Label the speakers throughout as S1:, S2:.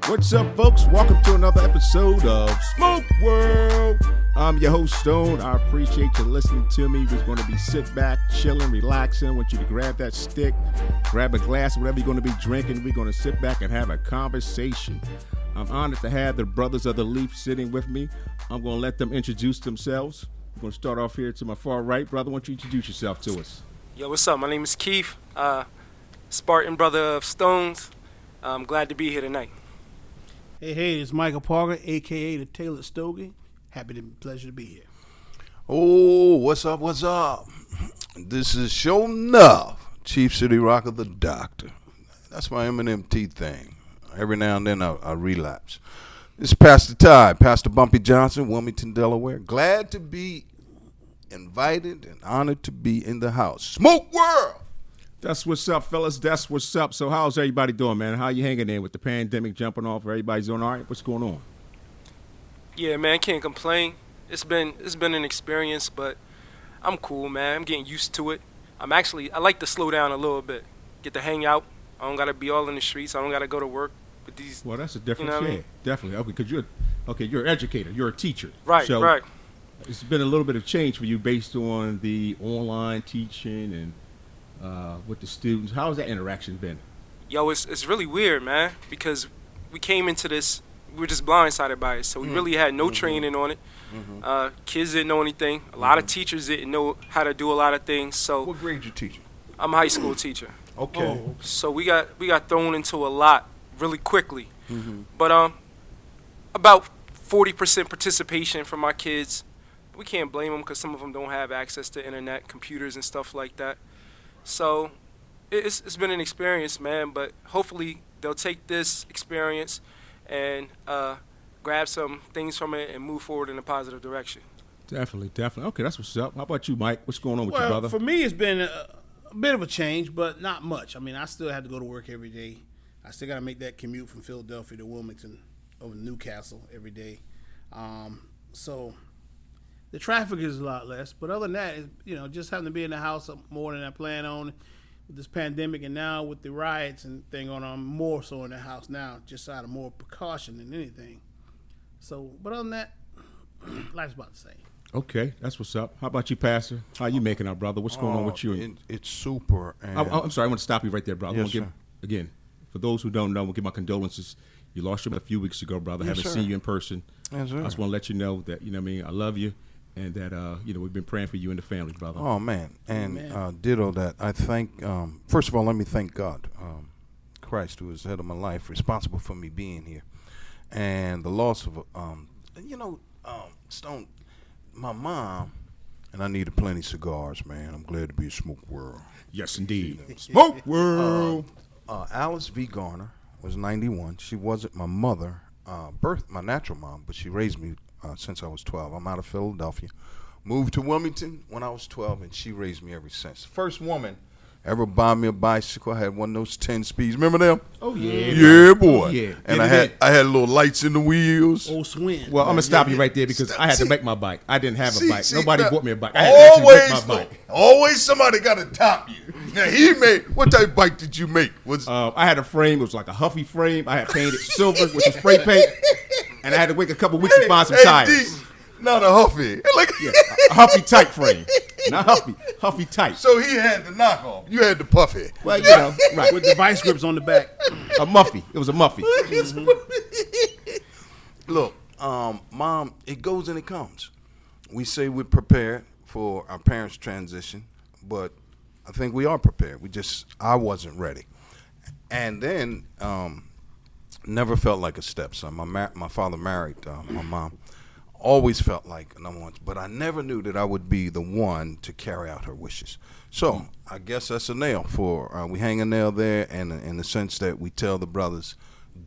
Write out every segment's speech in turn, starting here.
S1: What's up, folks? Welcome to another episode of Smoke World. I'm your host, Stone. I appreciate you listening to me. We're going to be sit back, chilling, relaxing. I want you to grab that stick, grab a glass, whatever you're going to be drinking. We're going to sit back and have a conversation. I'm honored to have the Brothers of the Leaf sitting with me. I'm going to let them introduce themselves. We're going to start off here to my far right. Brother, why don't you introduce yourself to us?
S2: Yo, what's up? My name is Keith, Spartan brother of Stones. I'm glad to be here tonight.
S3: Hey, it's Michael Parker, a.k.a. the Taylor Stogie. Pleasure to be here.
S4: Oh, what's up? This is Show Enough, Chief City Rocker, the Doctor. That's my M&MT thing. Every now and then I relapse. This is Pastor Ty, Pastor Bumpy Johnson, Wilmington, Delaware. Glad to be invited and honored to be in the house. Smoke World!
S1: That's what's up, fellas. That's what's up. So how's everybody doing, man? How you hanging in with the pandemic jumping off? Everybody's doing all right? What's going on?
S2: Yeah, man, can't complain. It's been an experience, but I'm cool, man. I'm getting used to it. I like to slow down a little bit, get to hang out. I don't gotta be all in the streets. I don't gotta go to work with these.
S1: Well, that's a difference.
S2: You know what I
S1: Yeah,
S2: mean?
S1: definitely. Okay, because you're an educator. You're a teacher.
S2: Right,
S1: so
S2: right.
S1: It's been a little bit of change for you based on the online teaching and with the students. How's that interaction been?
S2: Yo, it's really weird, man, because we came into this, we were just blindsided by it, so we really had no training on it. Kids didn't know anything. A lot of teachers didn't know how to do a lot of things. So
S4: What grade you teaching?
S2: I'm a high school teacher.
S4: Okay.
S2: So we got thrown into a lot really quickly. But about 40% participation from my kids. We can't blame them because some of them don't have access to internet, computers, and stuff like that. So it's been an experience, man. But hopefully they'll take this experience and grab some things from it and move forward in a positive direction.
S1: Definitely. Okay, that's what's up. How about you, Mike? What's going on with you,
S3: Well,
S1: brother?
S3: for me, it's been a bit of a change, but not much. I mean, I still have to go to work every day. I still got to make that commute from Philadelphia to Wilmington over to Newcastle every day. So the traffic is a lot less. But other than that, just having to be in the house more than I plan on with this pandemic, and now with the riots and thing going on, more so in the house now, just out of more precaution than anything. So, but other than that, life's about the same.
S1: Okay, that's what's up. How about you, Pastor? How you making out, brother? What's going on with you?
S4: It's super. And
S1: I'm sorry, I want to stop you right there, brother.
S4: Yes,
S1: I want to
S4: sir.
S1: again, for those who don't know, I want to give my condolences. You lost your a few weeks ago, brother.
S4: Yes,
S1: Haven't
S4: sir.
S1: seen you in person.
S4: Yes, sir.
S1: I just want to let you know that, I love you, and that, we've been praying for you and the family, brother.
S4: Oh, man. And ditto that. I thank, first of all, let me thank God, Christ, who is the head of my life, responsible for me being here. And the loss of, Stone, my mom, and I needed plenty of cigars, man. I'm glad to be a Smoke World.
S1: Yes, indeed. Smoke World.
S4: Alice V. Garner was 91. She wasn't my mother, my natural mom, but she raised me since I was 12. I'm out of Philadelphia. Moved to Wilmington when I was 12, and she raised me ever since. First woman ever buy me a bicycle. I had one of those 10 speeds. Remember them?
S1: Oh, yeah.
S4: Yeah, boy.
S1: Oh, yeah.
S4: And I had little lights in the wheels.
S3: Old Swin.
S1: Well, I'm going to stop you right there because I had to make my bike. I didn't have a bike. Nobody bought me a bike. I had to actually make my bike.
S4: Always somebody got to top you. Now, what type of bike did you make?
S1: I had a frame. It was like a Huffy frame. I had painted silver with some spray paint. And I had to wait a couple of weeks to find some tires.
S4: Not a Huffy.
S1: Yeah, a Huffy type frame. Not Huffy type.
S4: So he had the knockoff. You had the Puffy.
S1: Well, right.
S3: With the vice grips on the back.
S1: A Muffy. It was a Muffy.
S4: Look, Mom, it goes and it comes. We say we're prepared for our parents' transition, but I think we are prepared. I wasn't ready. And then never felt like a stepson. My father married my mom. Always felt like number one, but I never knew that I would be the one to carry out her wishes. So I guess that's a nail for we hang a nail there, and in the sense that we tell the brothers,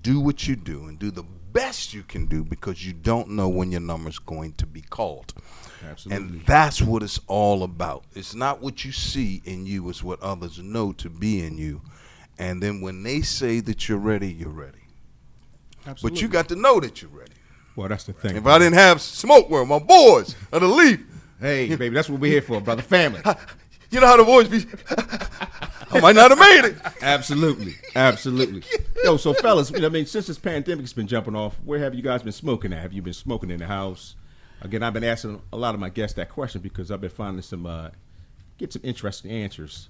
S4: do what you do and do the best you can do because you don't know when your number's going to be called.
S1: Absolutely.
S4: And that's what it's all about. It's not what you see in you, it's what others know to be in you. And then when they say that you're ready, you're ready.
S1: Absolutely.
S4: But you got to know that you're ready.
S1: Well, that's the thing.
S4: If I didn't have Smoke World, my boys of the Leaf.
S1: Hey, baby, that's what we're here for, brother. Family.
S4: You know how the boys be. I might not have made it.
S1: Absolutely. Yo, so fellas, I mean, since this pandemic's been jumping off, where have you guys been smoking at? Have you been smoking in the house? Again, I've been asking a lot of my guests that question because I've been finding get some interesting answers.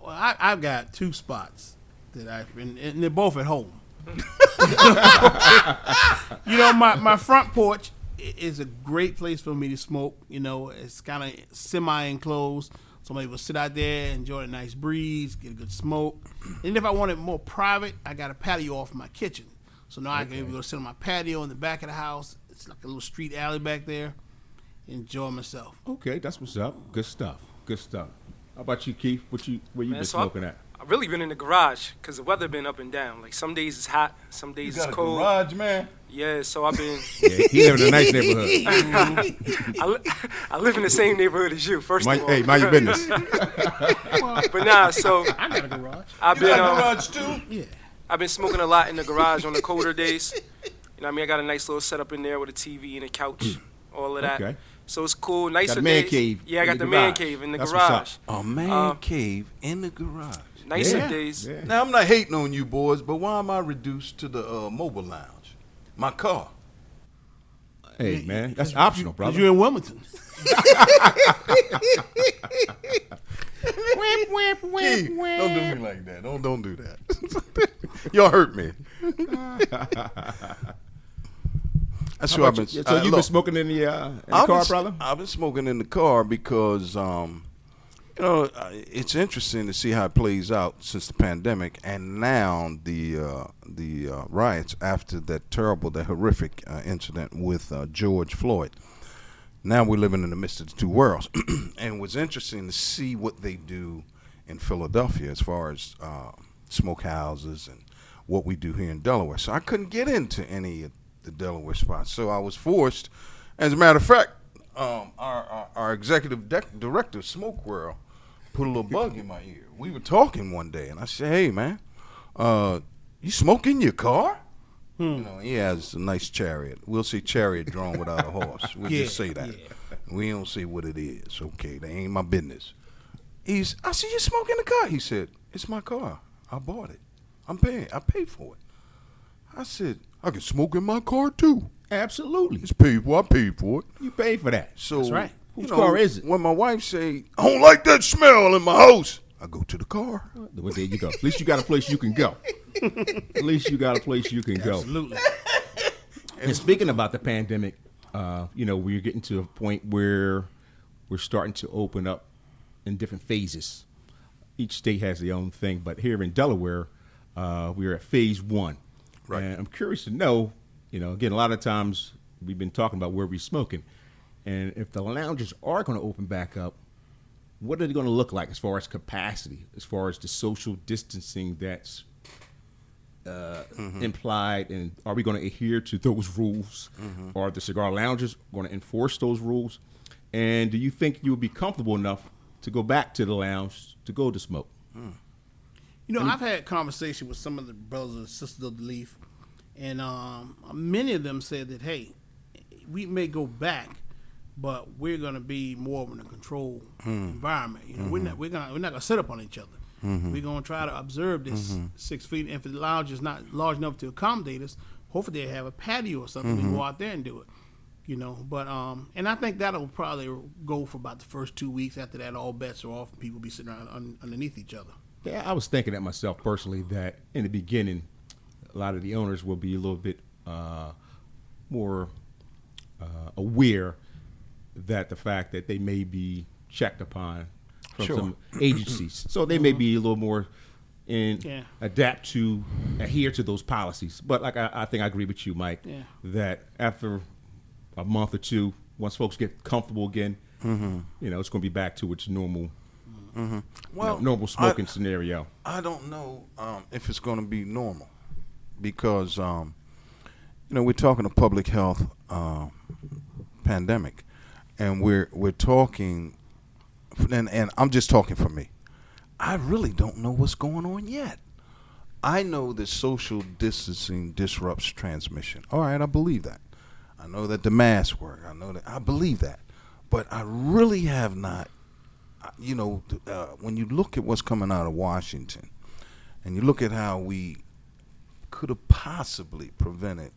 S3: Well, I've got 2 spots that I've been, and they're both at home. My front porch is a great place for me to smoke. It's kind of semi-enclosed, so I'm able to sit out there, enjoy a nice breeze, get a good smoke. And if I want it more private, I got a patio off my kitchen. So now I can able to go sit on my patio in the back of the house. It's like a little street alley back there. Enjoy myself.
S1: Okay, that's what's up. Good stuff. How about you, Keith? Where you been smoking at?
S2: I've really been in the garage because the weather been up and down. Like some days it's hot, some days it's cold.
S4: Garage, man.
S2: Yeah, so I've been.
S1: Yeah, he live in a nice neighborhood.
S2: I live in the same neighborhood as you. First of all,
S1: hey, mind your business.
S2: But nah, so
S3: I got a garage.
S2: I've been.
S4: Garage too.
S3: Yeah.
S2: I've been smoking a lot in the garage on the colder days. You know what I mean? I got a nice little setup in there with a TV and a couch, all of that.
S1: Okay.
S2: So it's cool. Nicer
S1: Got a man
S2: days.
S1: cave.
S2: Yeah, I got the man cave in the
S1: That's
S2: garage.
S1: what's
S4: A man cave in the garage.
S2: Nicer
S1: Yeah.
S2: days.
S1: Yeah.
S4: Now, I'm not hating on you boys, but why am I reduced to the mobile lounge? My car.
S1: Hey, man, that's optional, brother.
S3: Because you're in Wilmington.
S4: Keith, don't do me like that. Don't do that. Y'all hurt me. That's
S1: How
S4: what I've
S1: about
S4: been.
S1: you? So you've been smoking in the car, brother?
S4: I've been smoking in the car because it's interesting to see how it plays out since the pandemic and now the riots after that horrific incident with George Floyd. Now we're living in the midst of the two worlds, and it was interesting to see what they do in Philadelphia as far as smoke houses and what we do here in Delaware. So I couldn't get into any of the Delaware spots, so I was forced. As a matter of fact, our executive director, Smoke World, put a little bug in my ear. We were talking one day, and I said, "Hey, man, you smoke in your car?" He has a nice chariot. We'll say chariot drawn without a horse. We'll just say that.
S3: Yeah.
S4: We don't say what it is. Okay, that ain't my business. I said, "You smoke in the car?" He said, "It's my car. I bought it. I'm paying. I paid for it." I said, "I can smoke in my car too."
S1: Absolutely.
S4: It's paid for. I paid for it.
S1: You paid for that.
S4: So
S3: That's right.
S1: Whose car is it?
S4: When my wife say, "I don't like that smell in my house," I go to the car.
S1: Well, there you go. At least you got a place you can go.
S3: Absolutely.
S1: And speaking about the pandemic, we're getting to a point where we're starting to open up in different phases. Each state has their own thing, but here in Delaware, we're at phase 1.
S4: Right.
S1: And I'm curious to know, again, a lot of times we've been talking about where we're smoking. And if the lounges are going to open back up, what are they going to look like as far as capacity, as far as the social distancing that's implied, and are we going to adhere to those rules? Are the cigar lounges going to enforce those rules? And do you think you would be comfortable enough to go back to the lounge to go to smoke?
S3: I've had conversation with some of the brothers and sisters of the Leaf, and many of them said that, hey, we may go back, but we're going to be more of in a controlled environment. We're not going to sit up on each other. We're going to try to observe this 6 feet. And if the lounge is not large enough to accommodate us, hopefully they have a patio or something. We can go out there and do it. But and I think that'll probably go for about the first 2 weeks. After that, all bets are off, and people be sitting around underneath each other.
S1: Yeah, I was thinking that myself personally, that in the beginning, a lot of the owners will be a little bit more aware that the fact that they may be checked upon from some agencies. So they may be a little more adhere to those policies. But like I think I agree with you, Mike, that after a month or two, once folks get comfortable again, it's going to be back to its normal normal smoking scenario.
S4: I don't know if it's going to be normal because, we're talking a public health pandemic, and we're talking, and I'm just talking for me. I really don't know what's going on yet. I know that social distancing disrupts transmission. All right, I believe that. I know that the masks work. I believe that. But I really have not when you look at what's coming out of Washington, and you look at how we could have possibly prevented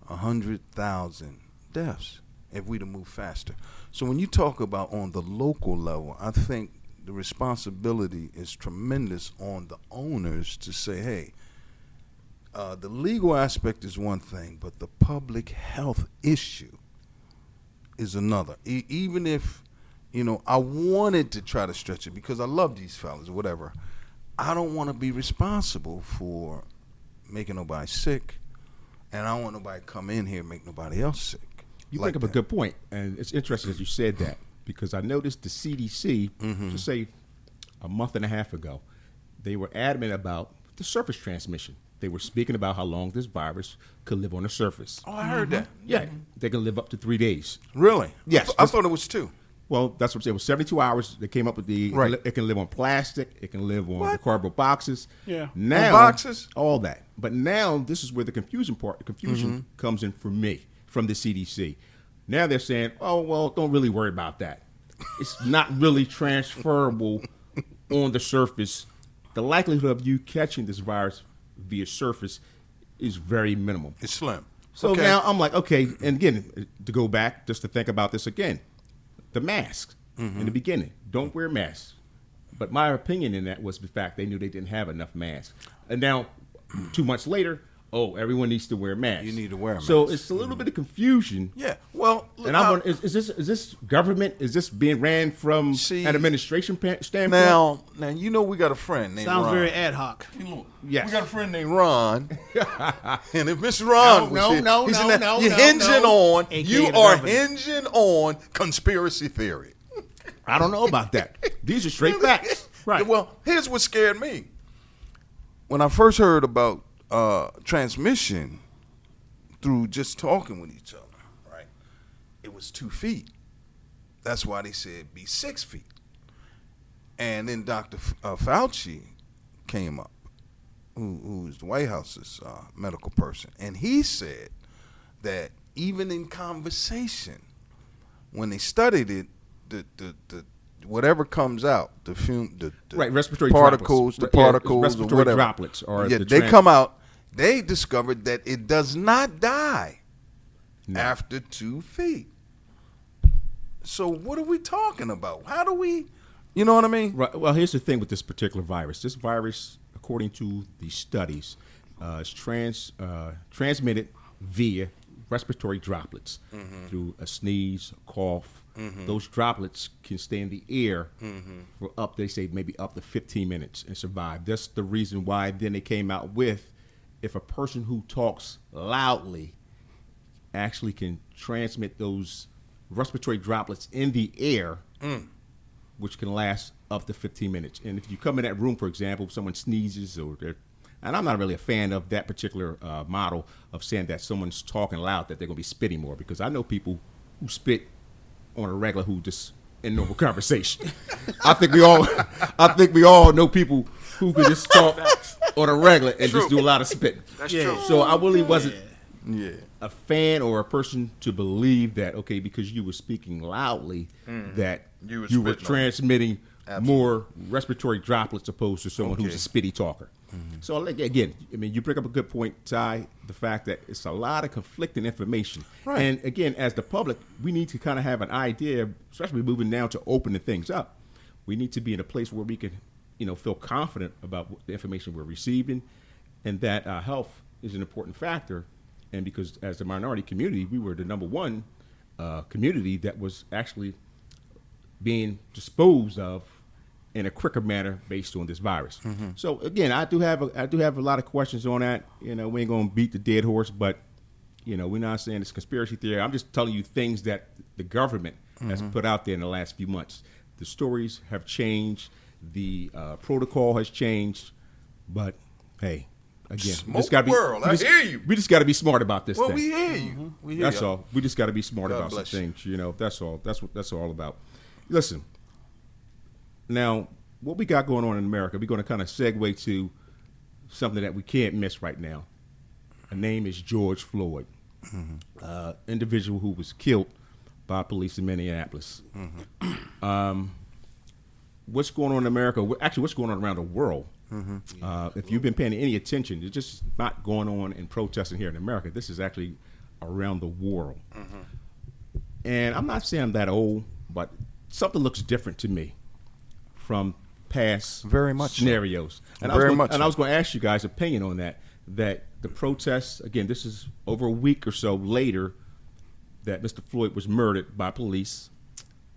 S4: 100,000 deaths if we'd have moved faster. So when you talk about on the local level, I think the responsibility is tremendous on the owners to say, hey, the legal aspect is one thing, but the public health issue is another. Even if, I wanted to try to stretch it because I love these fellas or whatever, I don't want to be responsible for making nobody sick, and I don't want nobody to come in here and make nobody else sick.
S1: You bring up a good point, and it's interesting that you said that because I noticed the CDC, to say a month and a half ago, they were adamant about the surface transmission. They were speaking about how long this virus could live on the surface.
S4: Oh, I heard that.
S1: Yeah, they can live up to 3 days.
S4: Really?
S1: Yes.
S4: I thought it was 2.
S1: Well, that's what I'm saying. It was 72 hours. They came up with the.
S4: Right.
S1: It can live on plastic. It can live on the cardboard boxes.
S3: Yeah.
S1: Now,
S4: On boxes?
S1: all that. But now this is where the confusion comes in for me from the CDC. Now they're saying, oh, well, don't really worry about that. It's not really transferable on the surface. The likelihood of you catching this virus via surface is very minimal.
S4: It's slim.
S1: So now I'm like, okay, and again, to go back, just to think about this again, the masks in the beginning, don't wear masks. But my opinion in that was the fact they knew they didn't have enough masks. And now, 2 months later, everyone needs to wear masks.
S4: You need to wear a mask.
S1: So it's a little bit of confusion.
S4: Yeah. Well, look,
S1: And I'm wondering, is this government? Is this being ran from an administration standpoint?
S4: now we got a friend named
S3: Sounds
S4: Ron.
S3: very ad hoc.
S1: Yes.
S4: We got a friend named Ron, and if Mr. Ron was here, he's in that, you're hinging on,
S3: AKA
S4: you
S3: the
S4: are
S3: government.
S4: hinging on conspiracy theory.
S1: I don't know about that. These are straight facts.
S3: Right.
S4: Well, here's what scared me. When I first heard about transmission through just talking with each other, right? It was 2 feet. That's why they said be 6 feet. And then Dr. Fauci came up, who's the White House's medical person, and he said that even in conversation, when they studied it, the whatever comes out, the
S1: respiratory
S4: particles,
S1: droplets.
S4: the particles,
S1: respiratory
S4: or whatever,
S1: droplets, or
S4: they come out. They discovered that it does not die after 2 feet. So what are we talking about? How do we, you know what I mean?
S1: Right. Well, here's the thing with this particular virus. This virus, according to the studies, is transmitted via respiratory droplets through a sneeze, a cough. Those droplets can stay in the air for they say maybe up to 15 minutes and survive. That's the reason why then they came out with, if a person who talks loudly actually can transmit those respiratory droplets in the air, which can last up to 15 minutes. And if you come in that room, for example, if someone sneezes and I'm not really a fan of that particular model of saying that someone's talking loud that they're going to be spitting more, because I know people who spit on a regular who just in normal conversation. I think we all know people who can just talk on a regular and just do a lot of spitting.
S2: That's true.
S1: So I really wasn't a fan or a person to believe that, okay, because you were speaking loudly, that you were transmitting more respiratory droplets opposed to someone who's a spitty talker. So again, I mean, you bring up a good point, Ty, the fact that it's a lot of conflicting information.
S4: Right.
S1: And again, as the public, we need to kind of have an idea, especially moving now to opening things up. We need to be in a place where we can, feel confident about the information we're receiving, and that health is an important factor. And because as the minority community, we were the number one community that was actually being disposed of in a quicker manner based on this virus. So again, I do have a lot of questions on that. We ain't gonna beat the dead horse, but we're not saying it's conspiracy theory. I'm just telling you things that the government has put out there in the last few months. The stories have changed, the protocol has changed, but hey, again,
S4: I hear you.
S1: We just got to be smart about this.
S4: Well,
S1: thing.
S4: we hear you. We hear
S1: That's
S4: you.
S1: all. We just got to be smart
S4: God
S1: about some
S4: bless you.
S1: things. That's all. That's what that's all about. Listen. Now, what we got going on in America, we're going to kind of segue to something that we can't miss right now. Her name is George Floyd, individual who was killed by police in Minneapolis. what's going on in America, actually what's going on around the world. If you've been paying any attention, it's just not going on in protesting here in America. This is actually around the world. And I'm not saying I'm that old, but something looks different to me from past
S4: Very much
S1: scenarios. And I was going to ask you guys' opinion on that the protests, again, this is over a week or so later that Mr. Floyd was murdered by police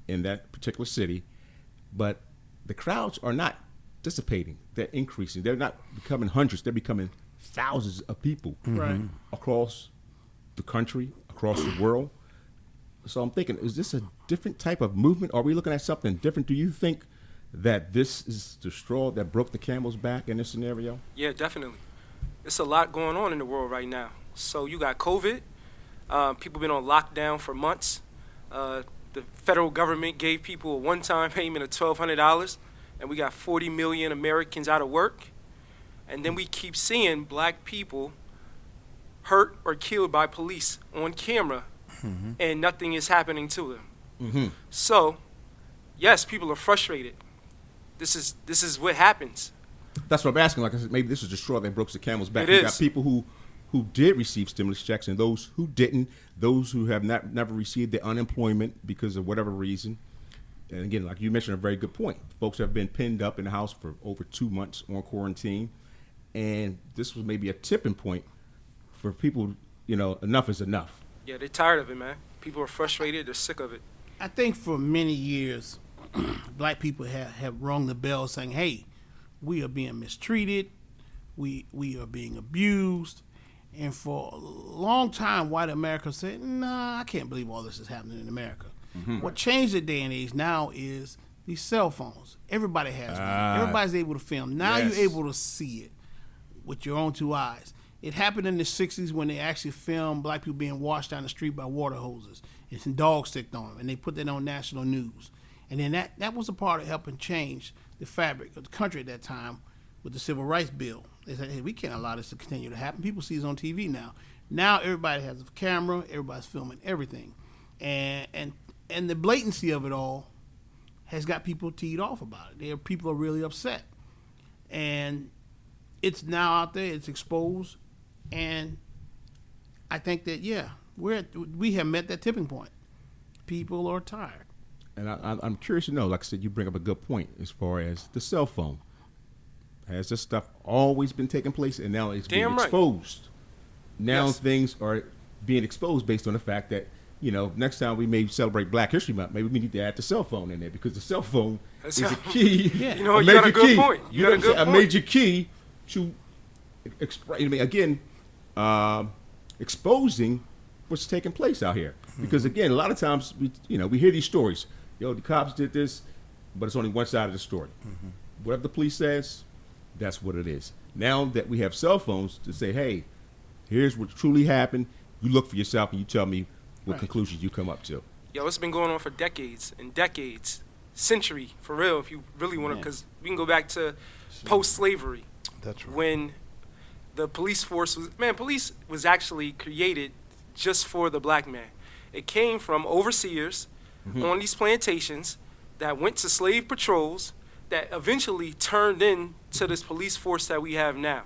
S1: in that particular city, but the crowds are not dissipating. They're increasing. They're not becoming hundreds. They're becoming thousands of people across the country, across the world. So I'm thinking, is this a different type of movement? Are we looking at something different? Do you think that this is the straw that broke the camel's back in this scenario?
S2: Yeah, definitely. It's a lot going on in the world right now. So you got COVID. People been on lockdown for months. The federal government gave people a one-time payment of $1,200, and we got 40 million Americans out of work. And then we keep seeing black people hurt or killed by police on camera, and nothing is happening to them. So, yes, people are frustrated. This is what happens.
S1: That's what I'm asking. Like I said, maybe this is the straw that broke the camel's back.
S2: It
S1: You
S2: is.
S1: got people who did receive stimulus checks, and those who didn't, those who have never received the unemployment because of whatever reason. And again, like you mentioned, a very good point. Folks have been pinned up in the house for over 2 months on quarantine, and this was maybe a tipping point for people. Enough is enough.
S2: Yeah, they're tired of it, man. People are frustrated. They're sick of it.
S3: I think for many years, black people have rung the bell saying, hey, we are being mistreated, we are being abused. And for a long time, white America said, nah, I can't believe all this is happening in America. What changed the day and age now is these cell phones. Everybody has one. Everybody's able to film. Now
S1: Yes.
S3: you're able to see it with your own two eyes. It happened in the 60s when they actually filmed black people being washed down the street by water hoses and some dogs sticked on them, and they put that on national news. And then that was a part of helping change the fabric of the country at that time with the Civil Rights Bill. They said, hey, we can't allow this to continue to happen. People see it on TV now. Now everybody has a camera. Everybody's filming everything. And the blatancy of it all has got people teed off about it. People are really upset. And it's now out there. It's exposed. And I think that, we have met that tipping point. People are tired.
S1: And I'm curious to know, like I said, you bring up a good point as far as the cell phone. Has this stuff always been taking place, and now it's being
S2: Damn right.
S1: exposed? Now
S2: Yes.
S1: things are being exposed based on the fact that, next time we may celebrate Black History Month, maybe we need to add the cell phone in there, because the cell phone is a key.
S3: Yeah.
S2: You know, you got a good point. You got a good
S1: A
S2: point.
S1: major key to exposing what's taking place out here. Because again, a lot of times we hear these stories. The cops did this, but it's only one side of the story. Whatever the police says, that's what it is. Now that we have cell phones to say, hey, here's what truly happened, you look for yourself and you tell me what conclusions you come up to.
S2: Yo, it's been going on for decades and decades, century, for real, if you really want to, because we can go back to post-slavery.
S4: That's right.
S2: When the police force police was actually created just for the black man. It came from overseers on these plantations that went to slave patrols that eventually turned into this police force that we have now.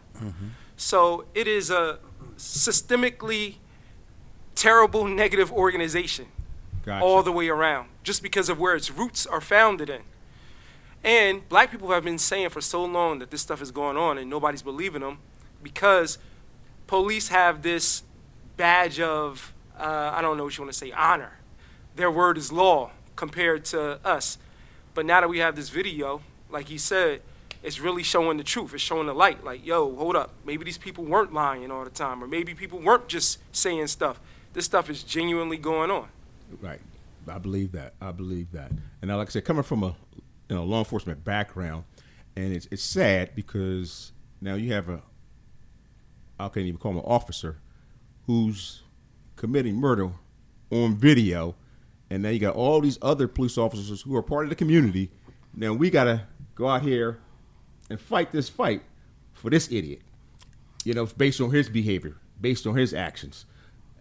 S2: So it is a systemically terrible, negative organization
S1: Gotcha.
S2: all the way around, just because of where its roots are founded in. And black people have been saying for so long that this stuff is going on and nobody's believing them, because police have this badge of, I don't know what you want to say, honor. Their word is law compared to us. But now that we have this video, like he said, it's really showing the truth. It's showing the light. Like, yo, hold up. Maybe these people weren't lying all the time, or maybe people weren't just saying stuff. This stuff is genuinely going on.
S1: Right. I believe that. And now, like I said, coming from a law enforcement background, and it's sad because now you have I can't even call him an officer, who's committing murder on video, and now you got all these other police officers who are part of the community. Now we got to go out here and fight this fight for this idiot, based on his behavior, based on his actions.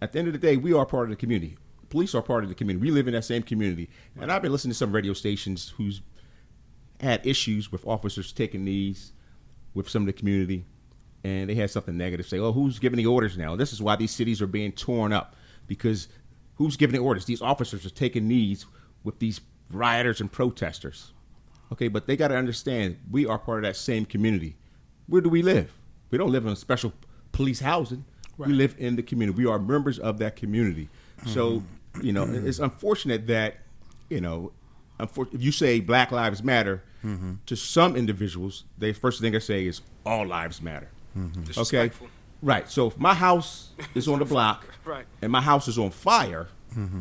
S1: At the end of the day, we are part of the community. Police are part of the community. We live in that same community. And I've been listening to some radio stations who's had issues with officers taking knees with some of the community, and they had something negative say, oh, who's giving the orders now? This is why these cities are being torn up, because who's giving the orders? These officers are taking knees with these rioters and protesters. Okay, but they got to understand, we are part of that same community. Where do we live? We don't live in a special police housing. Right. We live in the community. We are members of that community. So, it's unfortunate that, if you say Black Lives Matter, to some individuals, the first thing they say is all lives matter. Okay? Right. So if my house is on the block
S2: right.
S1: and my house is on fire,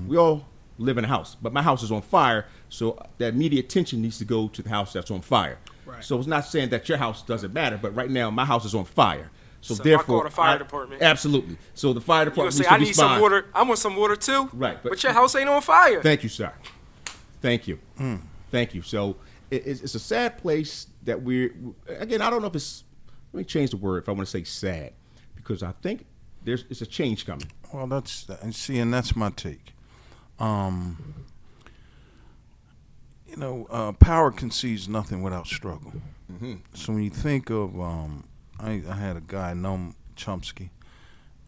S1: we all live in a house, but my house is on fire, so that immediate attention needs to go to the house that's on fire.
S3: Right.
S1: So it's not saying that your house doesn't matter, but right now my house is on fire. So
S2: I
S1: therefore,
S2: call the fire department.
S1: Absolutely. So the fire department
S2: say,
S1: needs to
S2: I need
S1: respond.
S2: some water. I want some water too.
S1: Right.
S2: But your house ain't on fire.
S1: Thank you, sir. Thank you. Thank you. So it's a sad place that again, I don't know if it's, let me change the word if I want to say sad, because I think it's a change coming.
S4: Well, and that's my take. Power concedes nothing without struggle. So when you think of, I had a guy, Noam Chomsky,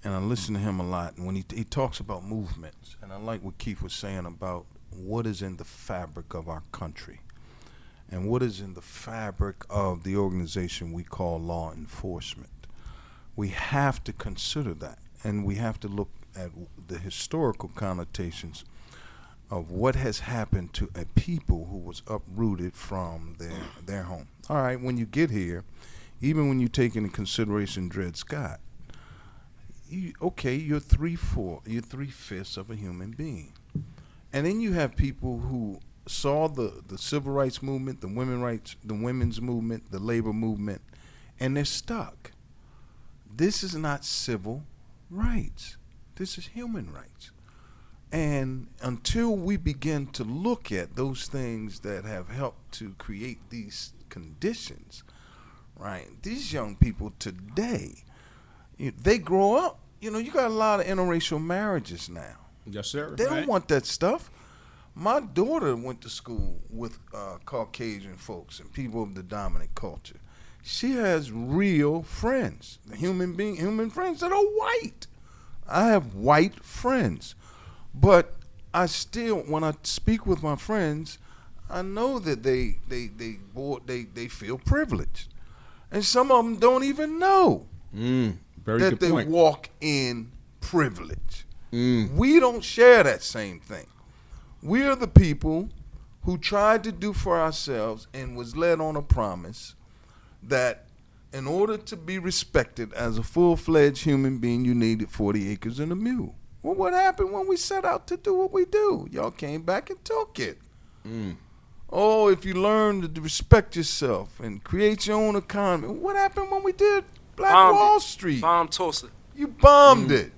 S4: and I listen to him a lot. And when he talks about movements, and I like what Keith was saying about what is in the fabric of our country, and what is in the fabric of the organization we call law enforcement. We have to consider that, and we have to look at the historical connotations of what has happened to a people who was uprooted from their home. All right, when you get here, even when you take into consideration Dred Scott, you're 3/5 of a human being. And then you have people who saw the civil rights movement, the women's movement, the labor movement, and they're stuck. This is not civil rights. This is human rights. And until we begin to look at those things that have helped to create these conditions, right? These young people today, they grow up. You got a lot of interracial marriages now.
S1: Yes, sir.
S4: They don't want that stuff. My daughter went to school with Caucasian folks and people of the dominant culture. She has real friends, human friends that are white. I have white friends. But I still, when I speak with my friends, I know that they feel privileged, and some of them don't even know that they walk in privilege. We don't share that same thing. We are the people who tried to do for ourselves and was led on a promise that in order to be respected as a full-fledged human being, you needed 40 acres and a mule. Well, what happened when we set out to do what we do? Y'all came back and took it. Oh, if you learn to respect yourself and create your own economy. What happened when we did Wall Street?
S2: Bombed Tulsa.
S4: You bombed it.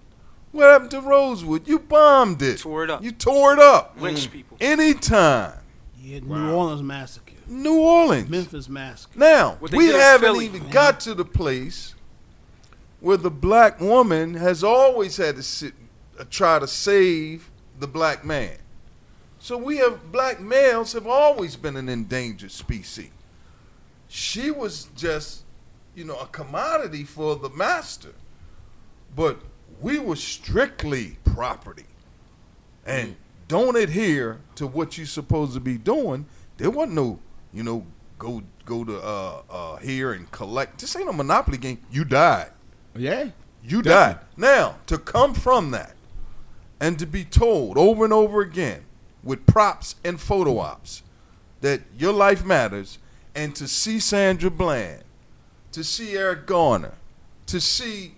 S4: What happened to Rosewood? You bombed it.
S2: Tore it up.
S4: You tore it up.
S2: Lynched people.
S4: Anytime.
S3: Yeah, New Orleans massacre.
S4: New Orleans.
S3: Memphis massacre.
S4: Now, we haven't
S2: Philly.
S4: even got to the place where the black woman has always had to try to save the black man. So black males have always been an endangered species. She was just, a commodity for the master. But we were strictly property. And don't adhere to what you're supposed to be doing. There wasn't no, go to here and collect. This ain't a Monopoly game. You died.
S1: Yeah.
S4: You died. Now, to come from that and to be told over and over again with props and photo ops that your life matters, and to see Sandra Bland, to see Eric Garner, to see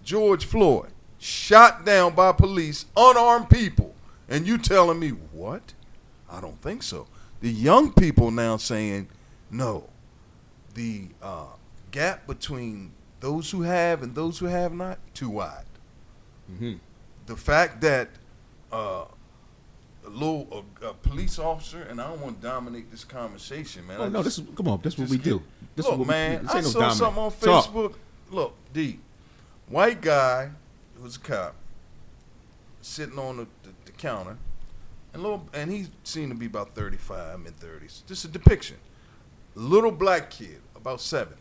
S4: George Floyd shot down by police, unarmed people, and you telling me, what? I don't think so. The young people now saying, no, the gap between those who have and those who have not, too wide. The fact that a police officer, and I don't want to dominate this conversation, man.
S1: Oh, no, come on, this is what we do.
S4: Look, man, I saw something on Facebook. Look, D, white guy who's a cop, sitting on the counter, and he seemed to be about 35, mid-30s. Just a depiction. Little black kid, about 7.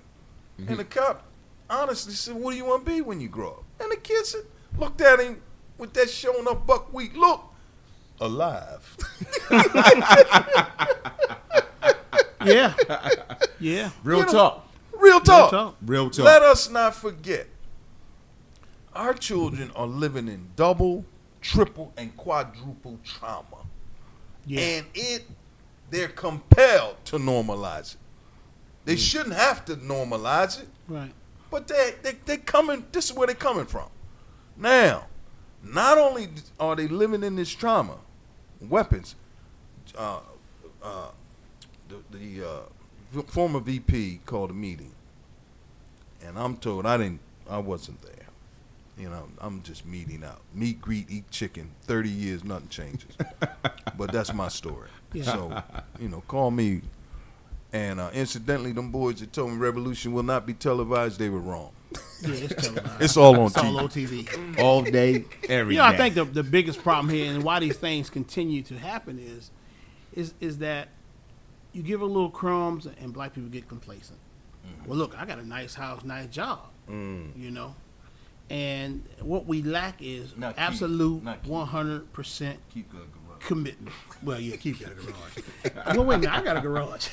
S4: And the cop honestly said, what do you want to be when you grow up? And the kid said, looked at him with that showing up buckwheat look, alive.
S3: Yeah. Yeah.
S1: Real talk.
S4: Real talk.
S1: Real talk.
S4: Let us not forget, our children are living in double, triple, and quadruple trauma.
S3: Yeah.
S4: And they're compelled to normalize it. They shouldn't have to normalize it.
S3: Right.
S4: But they coming, this is where they're coming from. Now, not only are they living in this trauma, weapons, the former VP called a meeting, and I'm told I wasn't there. You know, I'm just meeting out. Meet, greet, eat chicken. 30 years, nothing changes. But that's my story.
S3: Yeah.
S4: So, call me. And incidentally, them boys that told me revolution will not be televised, they were wrong.
S3: Yeah, it's televised.
S4: It's all on
S3: It's
S4: TV.
S3: all on TV.
S1: All day, every day.
S3: I think the biggest problem here and why these things continue to happen is that you give a little crumbs and black people get complacent. Well, look, I got a nice house, nice job, and what we lack is absolute 100% commitment. Well, yeah, keep that garage. Well, wait a minute, I got a garage.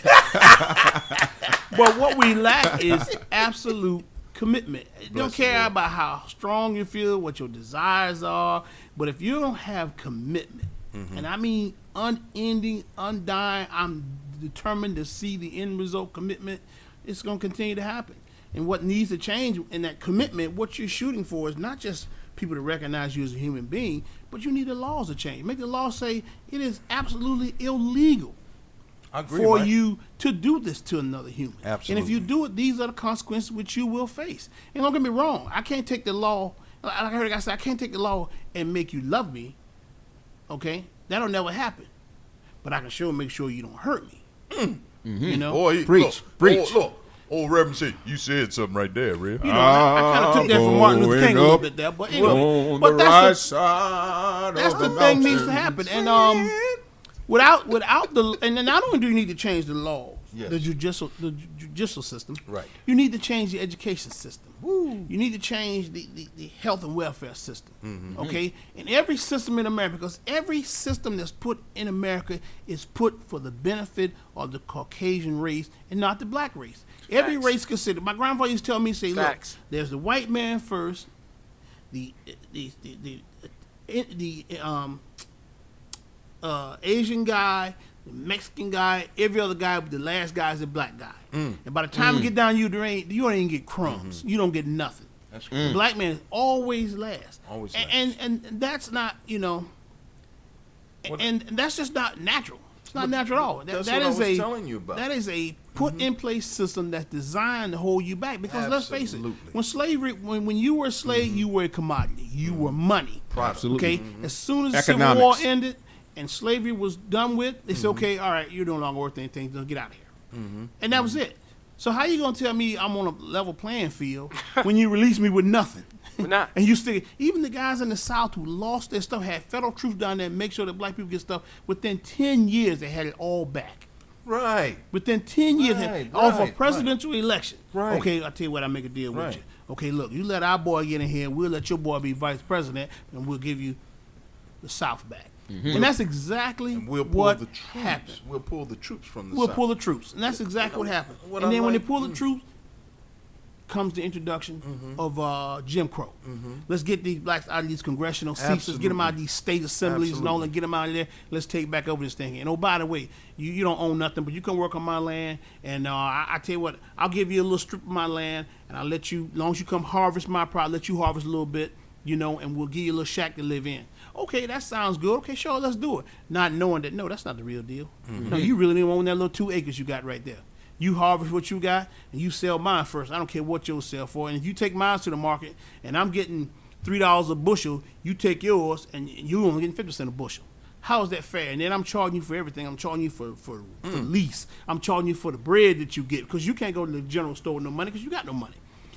S3: But what we lack is absolute commitment. Don't care about how strong you feel, what your desires are, but if you don't have commitment, and I mean unending, undying, I'm determined to see the end result commitment, it's going to continue to happen. And what needs to change in that commitment, what you're shooting for is not just people to recognize you as a human being, but you need the laws to change. Make the law say it is absolutely illegal for you to do this to another human.
S4: Absolutely.
S3: And if you do it, these are the consequences which you will face. And don't get me wrong, I can't take the law, like I heard a guy say, I can't take the law and make you love me, okay? That'll never happen. But I can sure make sure you don't hurt me. You know?
S4: Boy,
S1: Preach.
S4: Look. Old Reverend said, you said something right there, Rev.
S3: You know, I kind of took that from Martin Luther King a little bit there, but anyway.
S1: On
S3: But
S1: the
S3: that's
S1: right
S3: the,
S1: side
S3: that's
S1: of
S3: the
S1: the
S3: thing
S1: mountain.
S3: needs to happen. And without the, and then not only do you need to change the law,
S4: Yes.
S3: the judicial system,
S4: Right.
S3: you need to change the education system. You need to change the health and welfare system. Okay? And every system in America, because every system that's put in America is put for the benefit of the Caucasian race and not the black race. Every
S2: Facts.
S3: race considered. My grandfather used to tell me, say,
S2: Facts.
S3: look, there's the white man first, the Asian guy, the Mexican guy, every other guy, but the last guy is the black guy. And by the time you get down, you don't even get crumbs. You don't get nothing.
S4: That's
S3: The black man is always last.
S4: Always last.
S3: And that's not, and that's just not natural. It's not natural at all.
S4: That's
S3: That
S4: what
S3: is
S4: I was telling you about.
S3: That is a put in place system that's designed to hold you back. Because let's face it,
S4: Absolutely.
S3: when slavery, when you were a slave, you were a commodity. You were money.
S1: Absolutely.
S3: Okay. As soon as the Civil
S1: Economics.
S3: War ended and slavery was done with, they said, okay, all right, you're no longer worth anything. So get out of here. And that was it. So how you gonna tell me I'm on a level playing field when you release me with nothing?
S2: We're not.
S3: And you still, even the guys in the South who lost their stuff had federal troops down there and make sure that black people get stuff. Within 10 years, they had it all back.
S4: Right.
S3: Within 10 years,
S4: Right,
S3: off a
S4: right,
S3: presidential election.
S4: Right.
S3: Okay, I'll tell you what, I'll make a deal
S4: Right.
S3: with you. Okay, look, you let our boy get in here, we'll let your boy be vice president, and we'll give you the South back. And that's exactly
S4: And we'll pull
S3: what
S4: the troops.
S3: happened.
S4: We'll pull the troops from the
S3: We'll
S4: South.
S3: pull the troops, and that's exactly what happened.
S4: what
S3: And
S4: I
S3: then when they
S4: like-
S3: pull the troops, comes the introduction of Jim Crow. Let's get these blacks out of these congressional seats. Let's get them out of these state assemblies and all, and get them out of there. Let's take back over this thing. And oh, by the way, you don't own nothing, but you can work on my land. And I tell you what, I'll give you a little strip of my land, and I'll let you, as long as you come harvest my product, let you harvest a little bit, and we'll give you a little shack to live in. Okay, that sounds good. Okay, sure, let's do it. Not knowing that, no, that's not the real deal. No, you really didn't own that little 2 acres you got right there. You harvest what you got, and you sell mine first. I don't care what you'll sell for. And if you take mine to the market, and I'm getting $3 a bushel, you take yours, and you only getting 50% a bushel. How is that fair? And then I'm charging you for everything. I'm charging you for lease. I'm charging you for the bread that you get, because you can't go to the general store with no money because you got no money.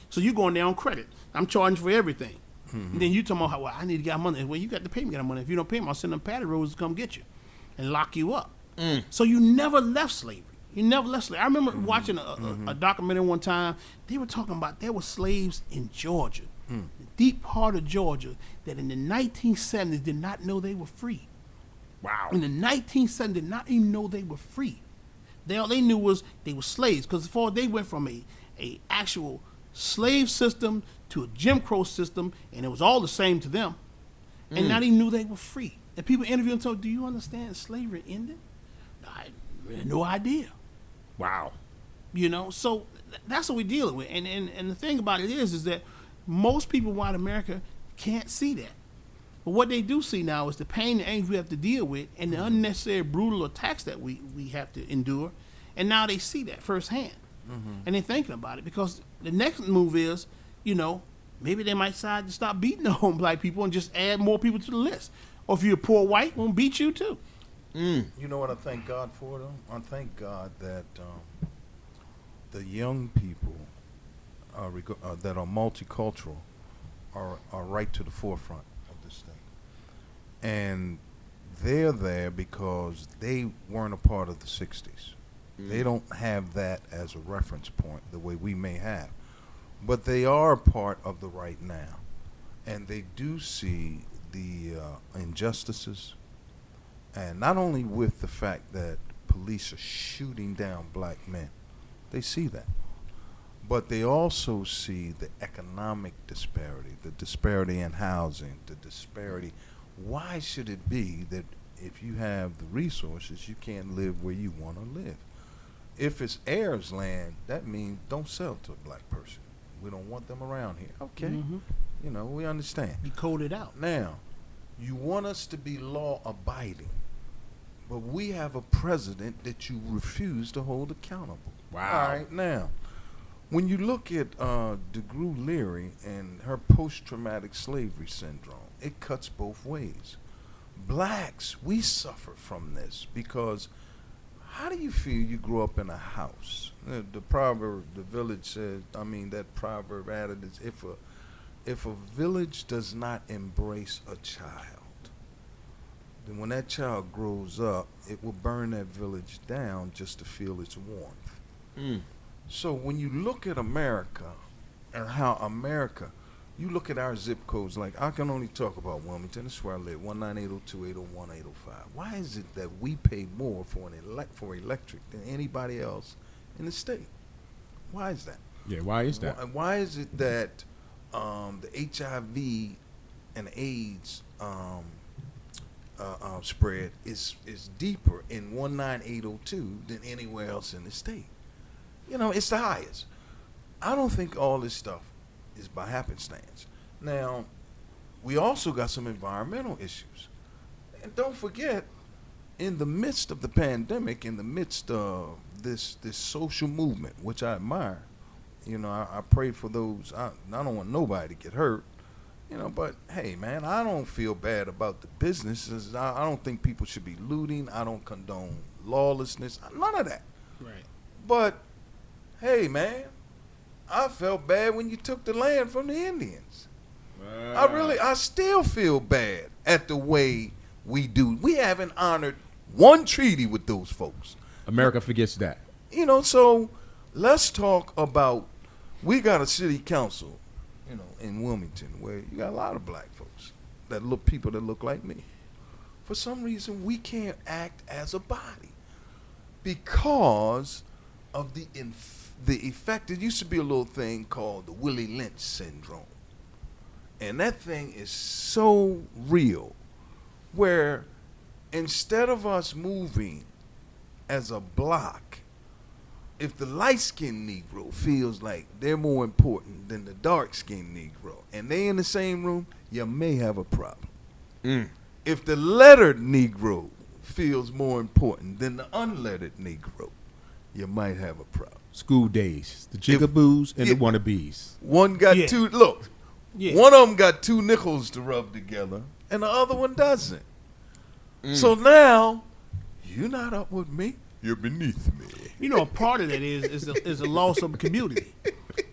S3: So you going there on credit. I'm charging for everything. And then you talking about, well, I need to get money. Well, you got to pay me that money. If you don't pay me, I'll send them patty roads to come get you. and lock you up. So you never left slavery. You never left slavery. I remember watching a documentary one time. They were talking about there were slaves in Georgia, the deep part of Georgia, that in the 1970s did not know they were free.
S1: Wow.
S3: In the 1970s, did not even know they were free. All they knew was they were slaves, because before they went from a actual slave system to a Jim Crow system, and it was all the same to them. And now they knew they were free. And people interviewed them, told, do you understand slavery ended? I had no idea.
S1: Wow.
S3: So that's what we're dealing with. And the thing about it is that most people in white America can't see that. But what they do see now is the pain and anger we have to deal with and the unnecessary brutal attacks that we have to endure. And now they see that firsthand. And they're thinking about it, because the next move is, maybe they might decide to stop beating on black people and just add more people to the list. Or if you're a poor white, we'll beat you too.
S4: You know what I thank God for, though? I thank God that the young people that are multicultural are right to the forefront of this thing. And they're there because they weren't a part of the 60s. They don't have that as a reference point the way we may have. But they are a part of the right now. And they do see the injustices. And not only with the fact that police are shooting down black men, they see that. But they also see the economic disparity, the disparity in housing, the disparity. Why should it be that if you have the resources, you can't live where you want to live? If it's heirs land, that means don't sell to a black person. We don't want them around here. Okay. We understand.
S3: You code it out.
S4: Now, you want us to be law-abiding, but we have a president that you refuse to hold accountable.
S1: Wow.
S4: All right, now, when you look at DeGru Leary and her post-traumatic slavery syndrome, it cuts both ways. Blacks, we suffer from this because how do you feel you grew up in a house? The proverb, the village says, that proverb added is, if a village does not embrace a child, then when that child grows up, it will burn that village down just to feel its warmth. So when you look at America and how America, you look at our zip codes, like I can only talk about Wilmington, that's where I live, 19802, 801, 805. Why is it that we pay more for electric than anybody else in the state? Why is that?
S1: Yeah, why is that?
S4: Why is it that the HIV and AIDS spread is deeper in 19802 than anywhere else in the state? It's the highest. I don't think all this stuff is by happenstance. Now, we also got some environmental issues. And don't forget, in the midst of the pandemic, in the midst of this social movement, which I admire, I pray for those. I don't want nobody to get hurt, but hey, man, I don't feel bad about the businesses. I don't think people should be looting. I don't condone lawlessness. None of that.
S3: Right.
S4: But hey, man, I felt bad when you took the land from the Indians. I still feel bad at the way we do. We haven't honored one treaty with those folks.
S1: America forgets that.
S4: So let's talk about, we got a city council, in Wilmington, where you got a lot of black folks people that look like me. For some reason, we can't act as a body because of the effect. There used to be a little thing called the Willie Lynch syndrome. And that thing is so real, where instead of us moving as a block, if the light-skinned Negro feels like they're more important than the dark-skinned Negro, and they in the same room, you may have a problem. If the lettered Negro feels more important than the unlettered Negro, you might have a problem.
S1: School days, the jigaboos and the wannabes.
S4: One got two, look, one of them got two nickels to rub together, and the other one doesn't. So now, you're not up with me, you're beneath me.
S3: A part of that is a loss of community.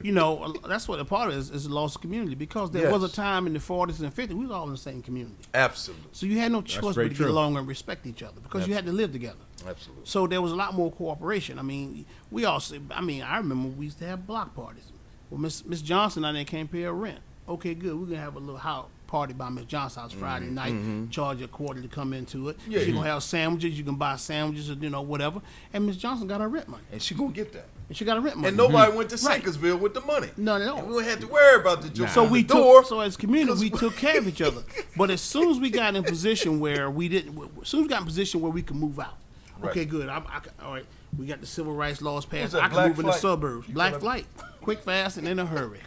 S3: you know, that's what a part of it is a lost community, because there was a time in the 40s and 50s we was all in the same community.
S4: Absolutely.
S3: So you had no choice but to get along and respect each other, because you had to live together.
S4: Absolutely.
S3: So there was a lot more cooperation. I mean, I remember we used to have block parties. Well, Miss Johnson and I came pay her rent. Okay, good. We're gonna have a little house party by Miss Johnson's house Friday night. Charge a quarter to come into it. She's gonna have sandwiches. You can buy sandwiches or whatever. And Miss Johnson got her rent money.
S4: And she gonna get that.
S3: And she got her rent money.
S4: And nobody went to Sankersville with the money.
S3: No.
S4: And we don't have to worry about the joke.
S3: So as a community, we took care of each other. But as soon as we got in a position where we could move out.
S4: Right.
S3: Okay, good. All right. We got the civil rights laws passed.
S4: that,
S3: I can
S4: Black
S3: move in the
S4: Flight?
S3: suburbs. Black Flight. Quick, fast, and in a hurry.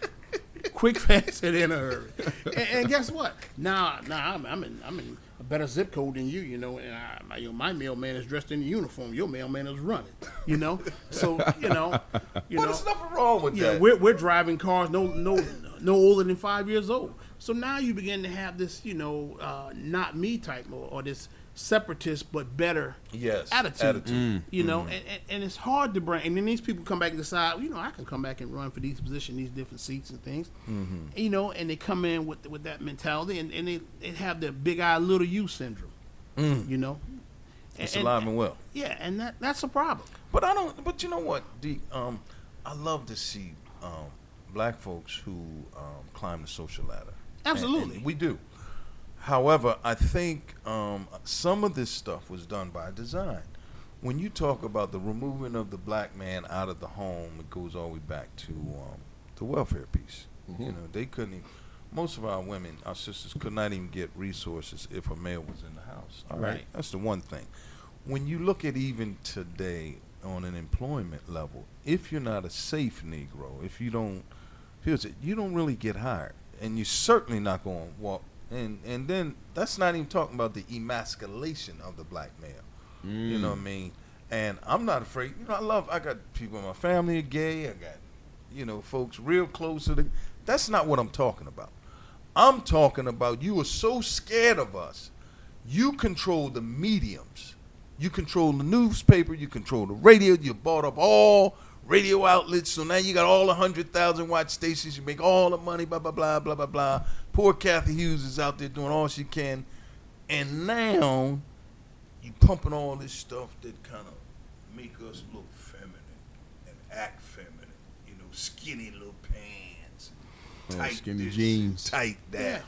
S3: Quick, fast, and in a hurry. And guess what? Now I'm in a better zip code than you, and my mailman is dressed in uniform. Your mailman is running, So,
S4: But there's nothing wrong with that.
S3: We're driving cars no older than 5 years old. So now you begin to have this, not me type or this separatist but better attitude. And it's hard to bring. And then these people come back and decide, I can come back and run for these positions, these different seats and things. And they come in with that mentality, and they have the big eye little U syndrome.
S4: It's alive and well.
S3: Yeah, and that's a problem.
S4: But you know what, D? I love to see black folks who climb the social ladder.
S3: Absolutely.
S4: And we do. However, I think some of this stuff was done by design. When you talk about the removing of the black man out of the home, it goes all the way back to the welfare piece. They couldn't even, most of our women, our sisters, could not even get resources if a male was in the house. All right? That's the one thing. When you look at even today on an employment level, if you're not a safe Negro, if you don't, you don't really get hired. And you're certainly not going to walk. And then that's not even talking about the emasculation of the black male. You know what I mean? And I'm not afraid. I got people in my family are gay. I got, folks real close to that's not what I'm talking about. I'm talking about you are so scared of us. You control the mediums. You control the newspaper. You control the radio. You bought up all radio outlets, so now you got all 100,000 watt stations. You make all the money, blah, blah, blah, blah, blah, blah. Poor Kathy Hughes is out there doing all she can. And now you pumping all this stuff that kind of make us look feminine and act feminine. Skinny little pants, tight
S1: skinny
S4: this,
S1: jeans,
S4: tight that.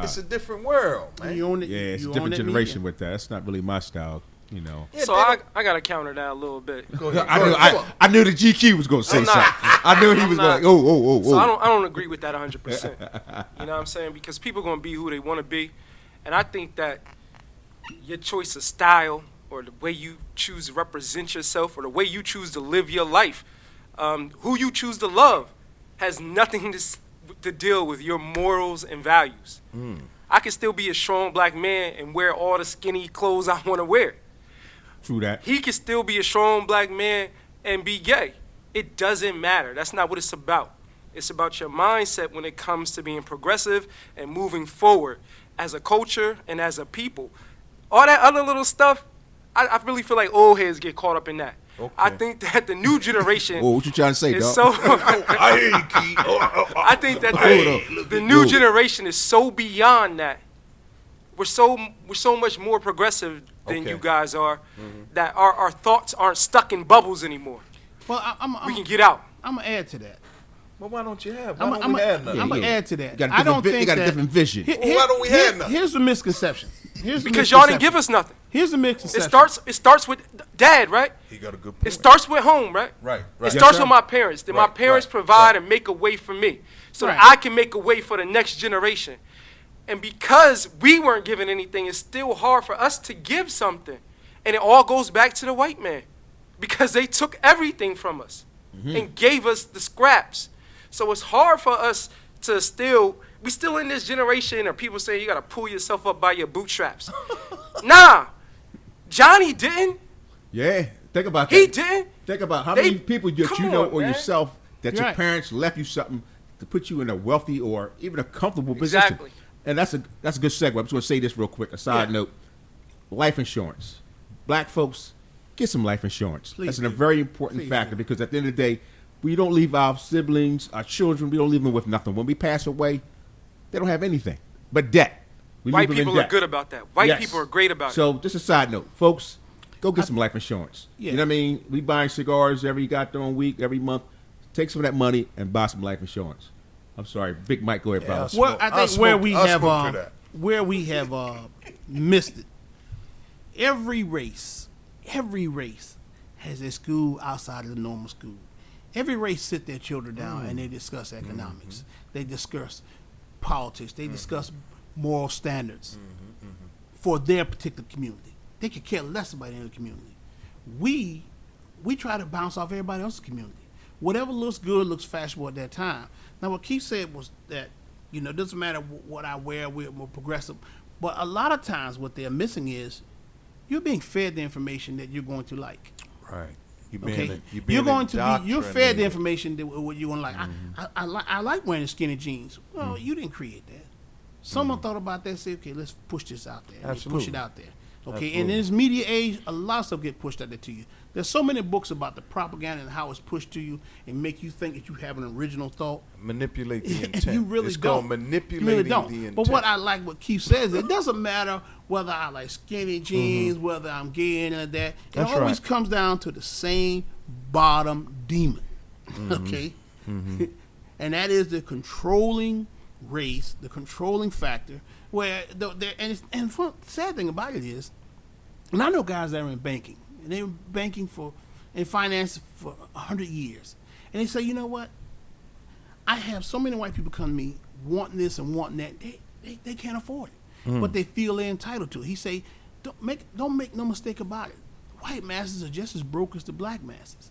S4: It's a different world, man.
S1: It's a different generation with that. That's not really my style.
S4: Yeah,
S2: so I got to counter that a little bit.
S4: Go ahead.
S1: I knew the GQ was going to say something. I knew he was going to oh.
S2: So I don't agree with that 100%. You know what I'm saying? Because people are going to be who they want to be. And I think that your choice of style or the way you choose to represent yourself or the way you choose to live your life, who you choose to love, has nothing to deal with your morals and values. I can still be a strong black man and wear all the skinny clothes I want to wear.
S1: True that.
S2: He can still be a strong black man and be gay. It doesn't matter. That's not what it's about. It's about your mindset when it comes to being progressive and moving forward as a culture and as a people. All that other little stuff, I really feel like old heads get caught up in that.
S4: Okay.
S2: I think that the new generation
S1: what you trying to say,
S2: is
S1: dog?
S2: so.
S4: I hear you, Keith.
S2: I think that the new generation is so beyond that. We're so much more progressive than you guys are, that our thoughts aren't stuck in bubbles anymore.
S3: Well,
S2: we can get out.
S3: I'm gonna add to that.
S4: Well, why don't you have? Why don't we have nothing?
S3: I'm gonna add to that.
S1: I don't think you got a different vision.
S4: Why don't we have nothing?
S3: Here's the misconception.
S2: Because y'all didn't give us nothing.
S3: Here's the misconception.
S2: It starts with dad, right?
S4: He got a good point.
S2: It starts with home, right?
S4: Right.
S2: It starts with my parents. Then my parents provide and make a way for me so that I can make a way for the next generation. And because we weren't given anything, it's still hard for us to give something. And it all goes back to the white man because they took everything from us and gave us the scraps. So it's hard for us to we still in this generation, or people say you got to pull yourself up by your bootstraps. Nah, Johnny didn't.
S1: Yeah, think about that.
S2: He didn't.
S1: Think about how many people that you know or
S2: man.
S1: yourself that your parents left you something to put you in a wealthy or even a comfortable position.
S2: Exactly.
S1: And that's a good segue. I'm just going to say this real quick. A side note: life insurance. Black folks, get some life insurance. That's a very important factor because at the end of the day, we don't leave our siblings, our children, we don't leave them with nothing. When we pass away, they don't have anything but debt. We
S2: White
S1: leave them in
S2: people are
S1: debt.
S2: good about that. White
S1: Yes.
S2: people are great about it.
S1: So, just a side note, folks, go get some life insurance.
S3: Yeah.
S1: You know what I mean? We buying cigars every goddamn week, every month. Take some of that money and buy some life insurance. I'm sorry, Big Mike, go ahead, brother.
S3: Well, I think where we have missed it. Every race has a school outside of the normal school. Every race sit their children down and they discuss economics. They discuss politics. They discuss moral standards for their particular community. They could care less about any other community. We try to bounce off everybody else's community. Whatever looks good looks fashionable at that time. Now, what Keith said was that, it doesn't matter what I wear, we're more progressive. But a lot of times what they're missing is you're being fed the information that you're going to like.
S4: Right.
S3: You're fed the information that what you're going to like. I like wearing skinny jeans. Well, you didn't create that. Someone thought about that and said, okay, let's push this out there. Let's push it out there. Okay, and in this media age, a lot of stuff get pushed out there to you. There's so many books about the propaganda and how it's pushed to you and make you think that you have an original thought.
S4: Manipulate the intent.
S3: You really
S4: it's
S3: don't.
S4: Called manipulating
S3: you really don't.
S4: the intent.
S3: But what I like what Keith says, it doesn't matter whether I like skinny jeans, whether I'm gay and that. It always comes down to the same bottom demon. Okay? And that is the controlling race, the controlling factor. Where the sad thing about it is, and I know guys that are in banking, and they're banking in finance for 100 years, and they say, you know what? I have so many white people come to me wanting this and wanting that. They can't afford it, but they feel they're entitled to it. He say, don't make no mistake about it. White masses are just as broke as the black masses.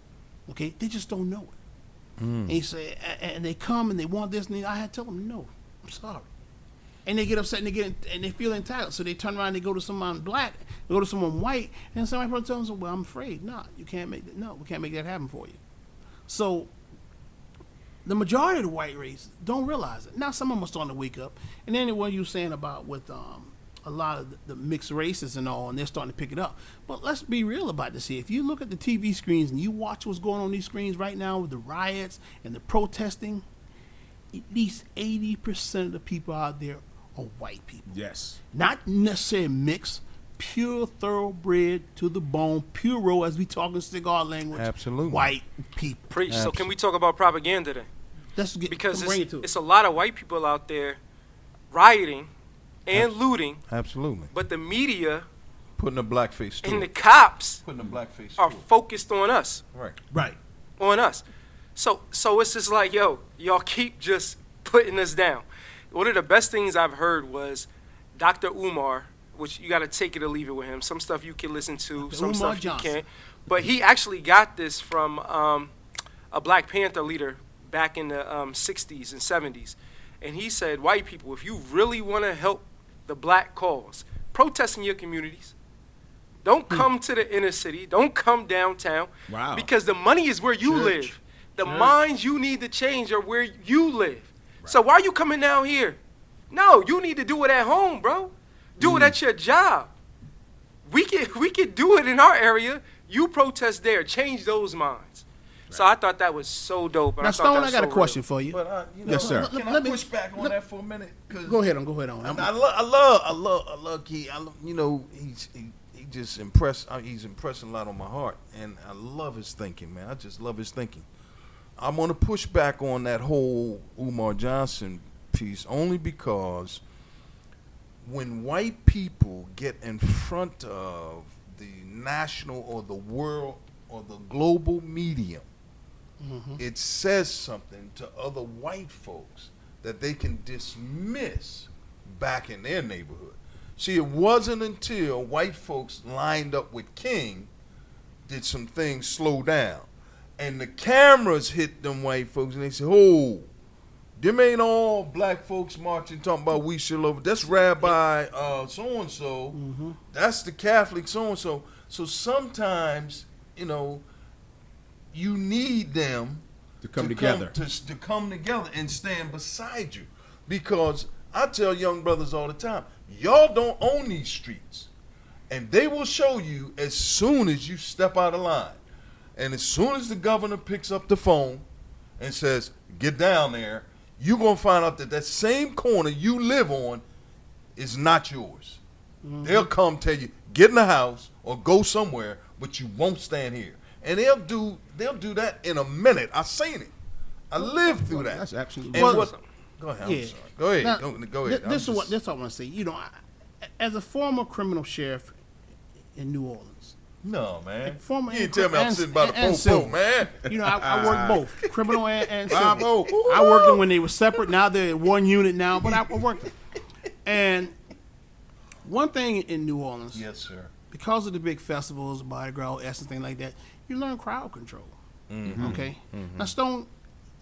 S3: Okay, they just don't know it. And he say, and they come and they want this, and I had to tell them, no, I'm sorry. And they get upset and they feel entitled. So they turn around and they go to someone black, they go to someone white, and somebody probably tells them, well, I'm afraid. No, you can't make that. No, we can't make that happen for you. So the majority of the white race don't realize it. Now some of them are starting to wake up. And then what you were saying about with a lot of the mixed races and all, and they're starting to pick it up. But let's be real about this here. If you look at the TV screens and you watch what's going on these screens right now with the riots and the protesting, at least 80% of the people out there are white people.
S1: Yes.
S3: Not necessarily mixed, pure thoroughbred to the bone, puro as we talk in cigar language.
S4: Absolutely.
S3: White people.
S2: Preach. So can we talk about propaganda then? Because it's a lot of white people out there rioting and looting.
S4: Absolutely.
S2: But the media
S4: putting a blackface to
S2: and
S4: it.
S2: the cops
S4: Putting a blackface
S2: are
S4: to it.
S2: focused on us.
S3: Right.
S2: On us. So it's just like, yo, y'all keep just putting us down. One of the best things I've heard was Dr. Umar, which you got to take it or leave it with him. Some stuff you can listen to, some stuff you can't. But he actually got this from a Black Panther leader back in the 60s and 70s. And he said, white people, if you really want to help the black cause, protest in your communities. Don't come to the inner city. Don't come downtown.
S1: Wow.
S2: Because the money is where you live. The minds you need to change are where you live. Right. So why are you coming down here? No, you need to do it at home, bro. Do it at your job. We could do it in our area. You protest there. Change those minds. Right. So I thought that was so dope.
S3: Now, Stone, I got a question for you.
S4: But
S1: yes, sir.
S4: Can I push back on that for a minute?
S3: Go ahead on.
S4: I love Key. He just impressed. He's impressing a lot on my heart, and I love his thinking, man. I just love his thinking. I'm gonna push back on that whole Umar Johnson piece only because when white people get in front of the national or the world or the global medium, it says something to other white folks that they can dismiss back in their neighborhood. See, it wasn't until white folks lined up with King did some things slow down. And the cameras hit them white folks and they said, oh, them ain't all black folks marching talking about we should love. That's Rabbi so-and-so. That's the Catholic so-and-so. So sometimes, you need them
S1: to come together.
S4: To come together and stand beside you. Because I tell young brothers all the time, y'all don't own these streets. And they will show you as soon as you step out of line. And as soon as the governor picks up the phone and says, get down there, you're going to find out that same corner you live on is not yours. They'll come tell you, get in the house or go somewhere, but you won't stand here. And they'll do that in a minute. I seen it. I lived through that.
S1: That's absolutely
S4: And
S1: right.
S4: go ahead.
S3: Yeah.
S4: I'm sorry. Go ahead.
S3: Now,
S4: Go ahead.
S3: This is what I want to say. You know, as a former criminal sheriff in New Orleans,
S4: No, man.
S3: former
S4: You didn't tell me I'm sitting by the
S3: and
S4: popo,
S3: civil.
S4: man.
S3: You know, I worked both, criminal and civil.
S4: Bravo.
S3: I worked them when they were separate. Now they're in one unit now, but I worked them. And one thing in New Orleans,
S4: Yes, sir.
S3: because of the big festivals, Mardi Gras, Essence, things like that, you learn crowd control. Okay? Now, Stone,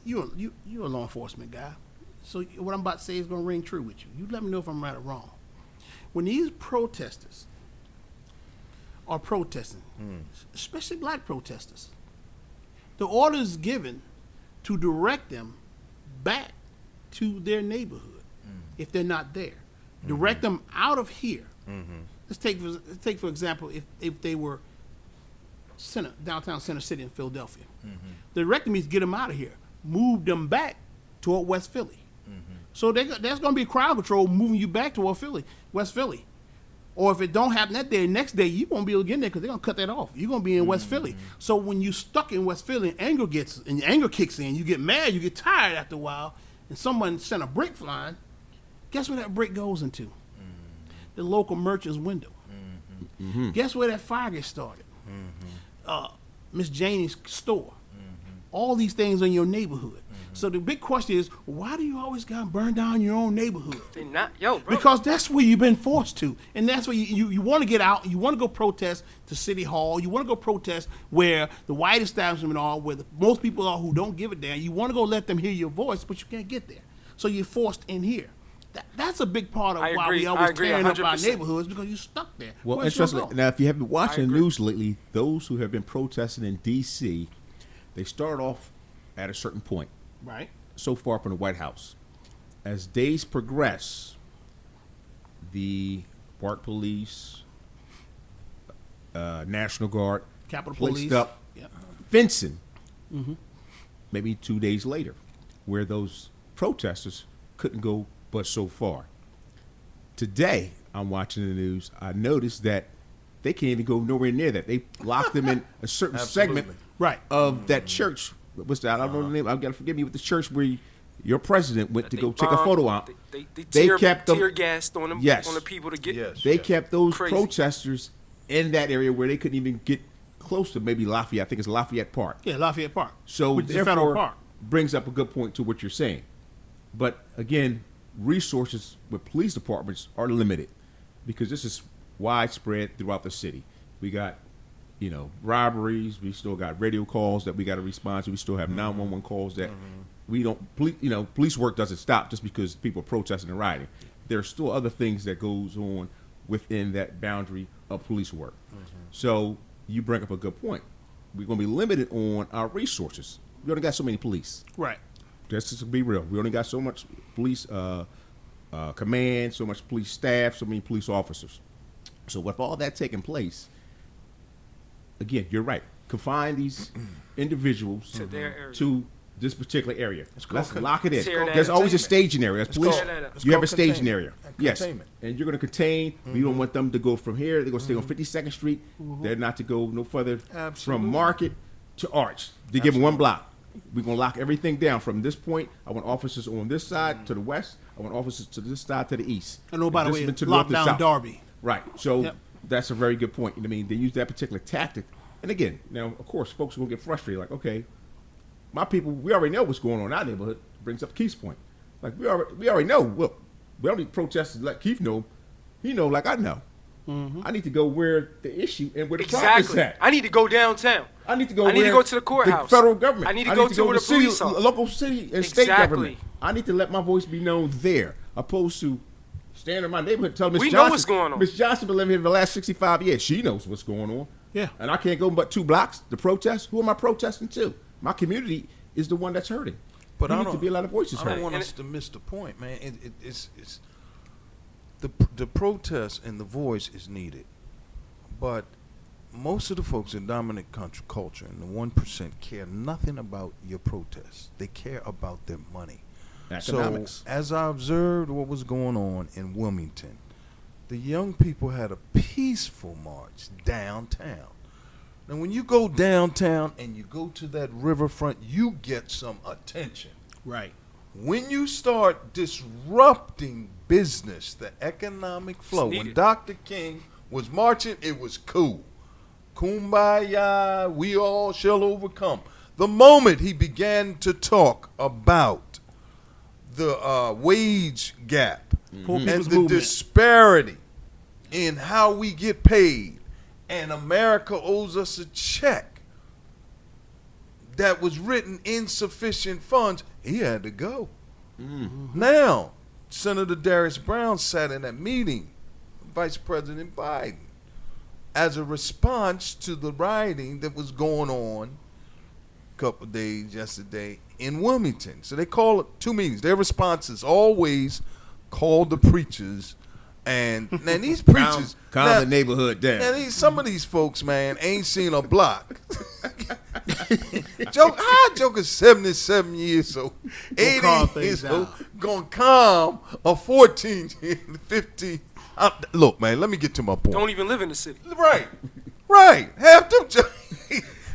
S3: you're a law enforcement guy. So what I'm about to say is going to ring true with you. You let me know if I'm right or wrong. When these protesters are protesting, especially black protesters, the order is given to direct them back to their neighborhood if they're not there. Direct them out of here. Let's take for example, if they were downtown Center City in Philadelphia. The direct them is get them out of here. Move them back toward West Philly. So there's going to be crowd control moving you back toward West Philly. Or if it don't happen that day, next day you won't be able to get in there because they're going to cut that off. You're going to be in West Philly. So when you stuck in West Philly and anger kicks in, you get mad, you get tired after a while, and someone sent a brick flying, guess where that brick goes into? The local merchant's window. Guess where that fire gets started? Miss Janie's store. All these things in your neighborhood. So the big question is, why do you always got to burn down your own neighborhood?
S2: They not, yo, bro.
S3: Because that's where you've been forced to. And that's where you want to get out. You want to go protest to City Hall. You want to go protest where the white establishment are, where most people are who don't give a damn. You want to go let them hear your voice, but you can't get there. So you're forced in here. That's a big part of why we always tearing up our
S2: 100%.
S3: neighborhoods, because you're stuck there.
S1: Well,
S3: Where's your
S1: interestingly,
S3: goal?
S1: now if you have been watching
S2: I
S1: the
S2: agree.
S1: news lately, those who have been protesting in D.C., they start off at a certain point,
S3: Right.
S1: so far from the White House. As days progress, the Park Police, National Guard,
S3: Capitol
S1: placed
S3: Police.
S1: up
S3: Yep.
S1: fencing, maybe 2 days later, where those protesters couldn't go but so far. Today, I'm watching the news. I noticed that they can't even go nowhere near that. They locked them in a certain segment
S4: Absolutely.
S3: Right.
S1: of that church. What's that? I don't know the name. I've got to forgive me with the church where your president went to
S2: They
S1: go take a
S2: bombed,
S1: photo out.
S2: They
S1: They kept them-
S2: tear gassed on them,
S1: Yes.
S2: on the people to get.
S4: Yes.
S1: They kept those
S2: Crazy.
S1: protesters in that area where they couldn't even get close to maybe Lafayette. I think it's Lafayette Park.
S3: Yeah, Lafayette Park.
S1: So
S3: which is a federal
S1: therefore,
S3: park.
S1: brings up a good point to what you're saying. But again, resources with police departments are limited because this is widespread throughout the city. We got, robberies. We still got radio calls that we got to respond to. We still have 911 calls that we don't. Police work doesn't stop just because people are protesting and rioting. There's still other things that goes on within that boundary of police work. So you bring up a good point. We're going to be limited on our resources. We only got so many police.
S3: Right.
S1: Just to be real, we only got so much police command, so much police staff, so many police officers. So with all that taking place, again, you're right. Confine these individuals
S2: To their area.
S1: to this particular area. Let's lock it in.
S2: Tear that
S1: There's always a
S2: containment.
S1: staging area. As police,
S2: called- it's
S1: you have a
S4: called
S1: staging
S4: containment.
S1: area. Yes,
S4: Containment.
S1: and you're going to contain. We don't want them to go from here. They're going to stay on 52nd Street. They're not to go no further
S4: Absolutely.
S1: from Market to Arch. They give them one block. We're going to lock everything down from this point. I want officers on this side to the west. I want officers to this side to the east.
S3: And oh, by the
S1: this
S3: way,
S1: one to the
S3: lock
S1: north and
S3: down
S1: south.
S3: Darby.
S1: Right. So
S3: Yep.
S1: that's a very good point. I mean, they use that particular tactic. And again, now, of course, folks are going to get frustrated. Like, okay, my people, we already know what's going on in our neighborhood. Brings up Keith's point. Like, we already know. Well, we don't need protesters to let Keith know. He know like I know. I need to go where the issue and where the problem's
S2: Exactly.
S1: at.
S2: I need to go downtown.
S1: I need to go.
S2: I need to
S1: where
S2: go to the courthouse.
S1: The federal government.
S2: I need to go to where the
S1: city,
S2: police are.
S1: local city and state
S2: Exactly.
S1: government. I need to let my voice be known there, opposed to standing in my neighborhood and telling Miss
S2: We
S1: Johnson.
S2: know what's going on.
S1: Miss Johnson been living here for the last 65 years. She knows what's going on.
S3: Yeah.
S1: And I can't go but 2 blocks to protest. Who am I protesting to? My community is the one that's hurting.
S4: But
S1: we
S4: I
S1: need
S4: don't
S1: to be a lot of voices
S4: I don't
S1: heard.
S4: want
S2: And
S4: us to miss the point, man. It's the protest and the voice is needed, but most of the folks in dominant culture and the 1% care nothing about your protests. They care about their money.
S1: Economics.
S4: So as I observed what was going on in Wilmington, the young people had a peaceful march downtown. Now, when you go downtown and you go to that riverfront, you get some attention.
S3: Right.
S4: When you start disrupting business, the economic flow, when Dr. King was marching, it was cool. Kumbaya, we all shall overcome. The moment he began to talk about the wage gap and the disparity in how we get paid, and America owes us a check that was written insufficient funds, he had to go. Now, Senator Darius Brown sat in that meeting, Vice President Biden, as a response to the rioting that was going on a couple of days yesterday in Wilmington. So they call it 2 meetings. Their response is always call the preachers. And these preachers
S1: calm the neighborhood down.
S4: Now some of these folks, man, ain't seen a block. Joker's 77 years old, 80 years old, gonna calm a 14, 15. Look, man, let me get to my point.
S2: Don't even live in the city.
S4: Right. Half them.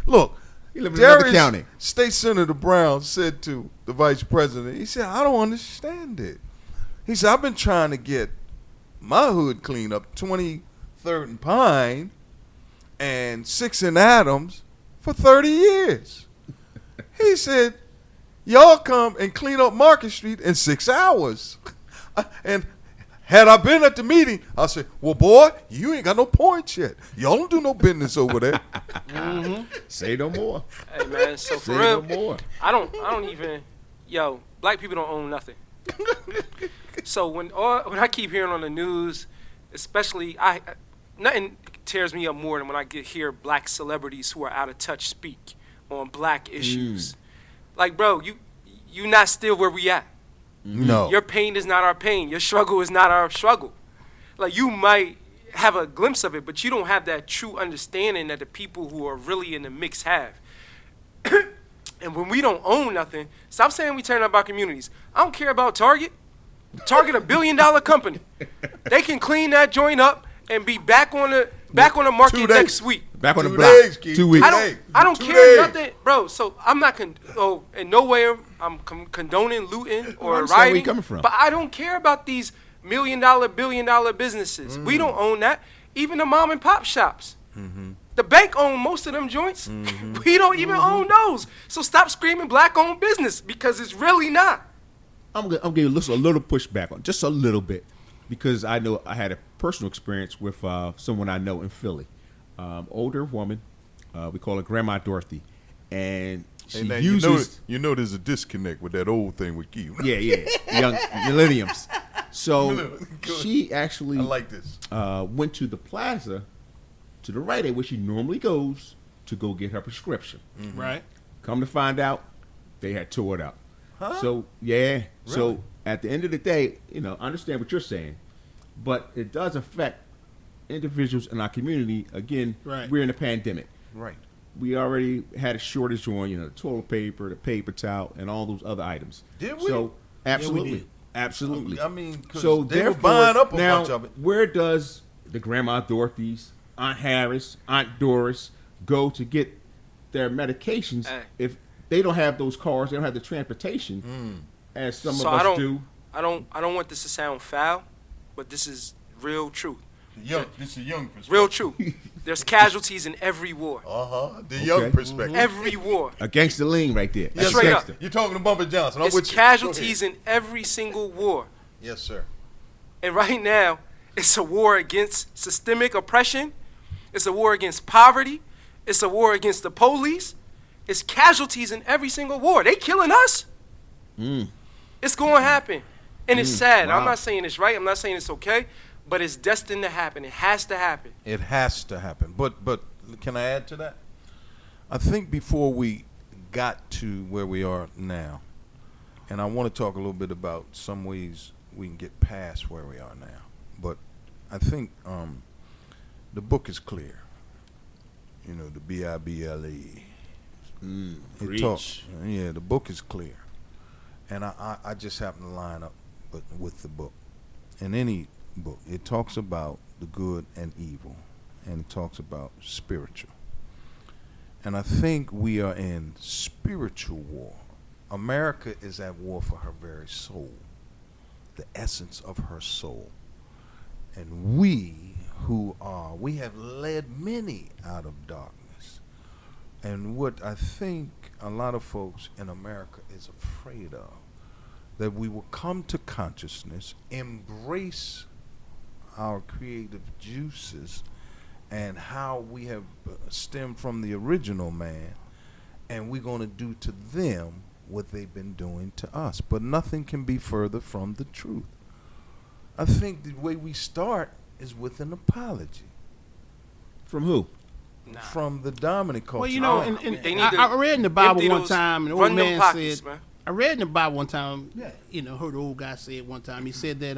S4: Look,
S1: You live in another county.
S4: State Senator Brown said to the vice president, he said, I don't understand it. He said, I've been trying to get my hood cleaned up, 23rd and Pine and 6th and Adams, for 30 years. He said, y'all come and clean up Market Street in 6 hours. And had I been at the meeting, I said, well, boy, you ain't got no points yet. Y'all don't do no business over there.
S1: Say no more.
S2: Hey, man, so for
S1: Say
S2: real,
S1: no more.
S2: I don't even, black people don't own nothing. So when I keep hearing on the news, especially, nothing tears me up more than when I hear black celebrities who are out of touch speak on black issues. Like, bro, you not still where we at.
S4: No.
S2: Your pain is not our pain. Your struggle is not our struggle. Like, you might have a glimpse of it, but you don't have that true understanding that the people who are really in the mix have. And when we don't own nothing, stop saying we turn up our communities. I don't care about Target. Target, $1 billion company. They can clean that joint up and be back on the market next week.
S1: Back on the
S4: 2
S1: block.
S4: days, Keith.
S1: 2 weeks.
S2: I don't
S4: 2
S2: care
S4: days.
S2: nothing, bro. So I'm not in no way I'm condoning looting or
S1: understand where
S2: rioting.
S1: you're coming from.
S2: But I don't care about these $1 million, $1 billion businesses. We don't own that. Even the mom and pop shops. The bank own most of them joints. We don't even own those. So stop screaming black-owned business, because it's really not.
S1: I'm gonna give you a little pushback on just a little bit, because I know I had a personal experience with someone I know in Philly, older woman. We call her Grandma Dorothy, and she uses.
S4: You know there's a disconnect with that old thing with Keith.
S1: Yeah, young millenniums. So she actually
S4: I like this.
S1: Went to the plaza, to the Rite Aid, where she normally goes to go get her prescription.
S3: Right.
S1: Come to find out, they had tore it up.
S4: Huh?
S1: So so at the end of the day, I understand what you're saying, but it does affect individuals in our community. Again, we're in a pandemic.
S4: Right.
S1: We already had a shortage on, the toilet paper, the paper towel, and all those other items.
S4: Did we?
S1: So absolutely,
S3: Yeah, we did.
S1: absolutely.
S4: I mean, 'cause
S1: so
S4: they were
S1: therefore,
S4: buying up a
S1: now,
S4: bunch of it.
S1: where does the Grandma Dorothy's, Aunt Harris, Aunt Doris go to get their medications if they don't have those cars? They don't have the transportation as some of us do.
S2: I don't want this to sound foul, but this is real truth.
S4: This is a young perspective.
S2: Real truth. There's casualties in every war.
S4: The young perspective.
S2: Every war.
S1: Against the lean right there.
S4: Yes,
S2: Straight
S4: sir.
S2: up.
S4: You're talking to Bumper Johnson. I'm with
S2: There's
S4: you.
S2: casualties in every single war.
S4: Yes, sir.
S2: And right now, it's a war against systemic oppression. It's a war against poverty. It's a war against the police. It's casualties in every single war. They killing us. It's going to happen. And it's sad.
S1: Wow.
S2: I'm not saying it's right. I'm not saying it's okay. But it's destined to happen. It has to happen.
S4: It has to happen. But can I add to that? I think before we got to where we are now, and I want to talk a little bit about some ways we can get past where we are now. But I think the book is clear. You know, the Bible.
S1: Preach.
S4: Yeah, the book is clear. And I just happen to line up with the book. In any book, it talks about the good and evil, and it talks about spiritual. And I think we are in spiritual war. America is at war for her very soul, the essence of her soul. And we have led many out of darkness. And what I think a lot of folks in America is afraid of, that we will come to consciousness, embrace our creative juices and how we have stemmed from the original man, and we're going to do to them what they've been doing to us. But nothing can be further from the truth. I think the way we start is with an apology.
S1: From who?
S2: Nah.
S4: From the dominant culture.
S3: Well, you know,
S2: They need
S3: I read in the Bible
S2: empty
S3: one
S2: those-
S3: time, and the
S2: run
S3: old
S2: them
S3: man
S2: pockets,
S3: said,
S2: man.
S3: I read in the Bible one time, you know, heard the old guy say it one time. He said that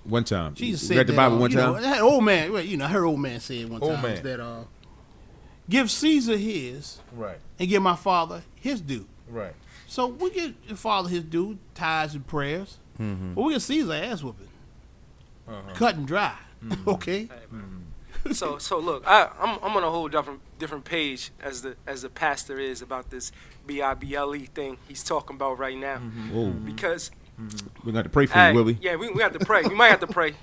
S1: One time.
S3: Jesus
S1: You
S3: said
S1: read the
S3: that,
S1: Bible one
S3: you know,
S1: time?
S3: that old man, well, you know, I heard old man say it one
S4: Old
S3: time
S4: man.
S3: that give Caesar his
S4: Right,
S3: and give my father his due.
S4: right.
S3: So we get the father his due, tithes and prayers, but we get Caesar ass whooping, cut and dry. Okay,
S2: Hey, man. So look, I'm on a whole different page as the pastor is about this Bible thing he's talking about right now,
S1: Whoa.
S2: because
S1: We're going to pray for
S2: hey,
S1: you, will we?
S2: yeah, we have to pray. We might have to pray,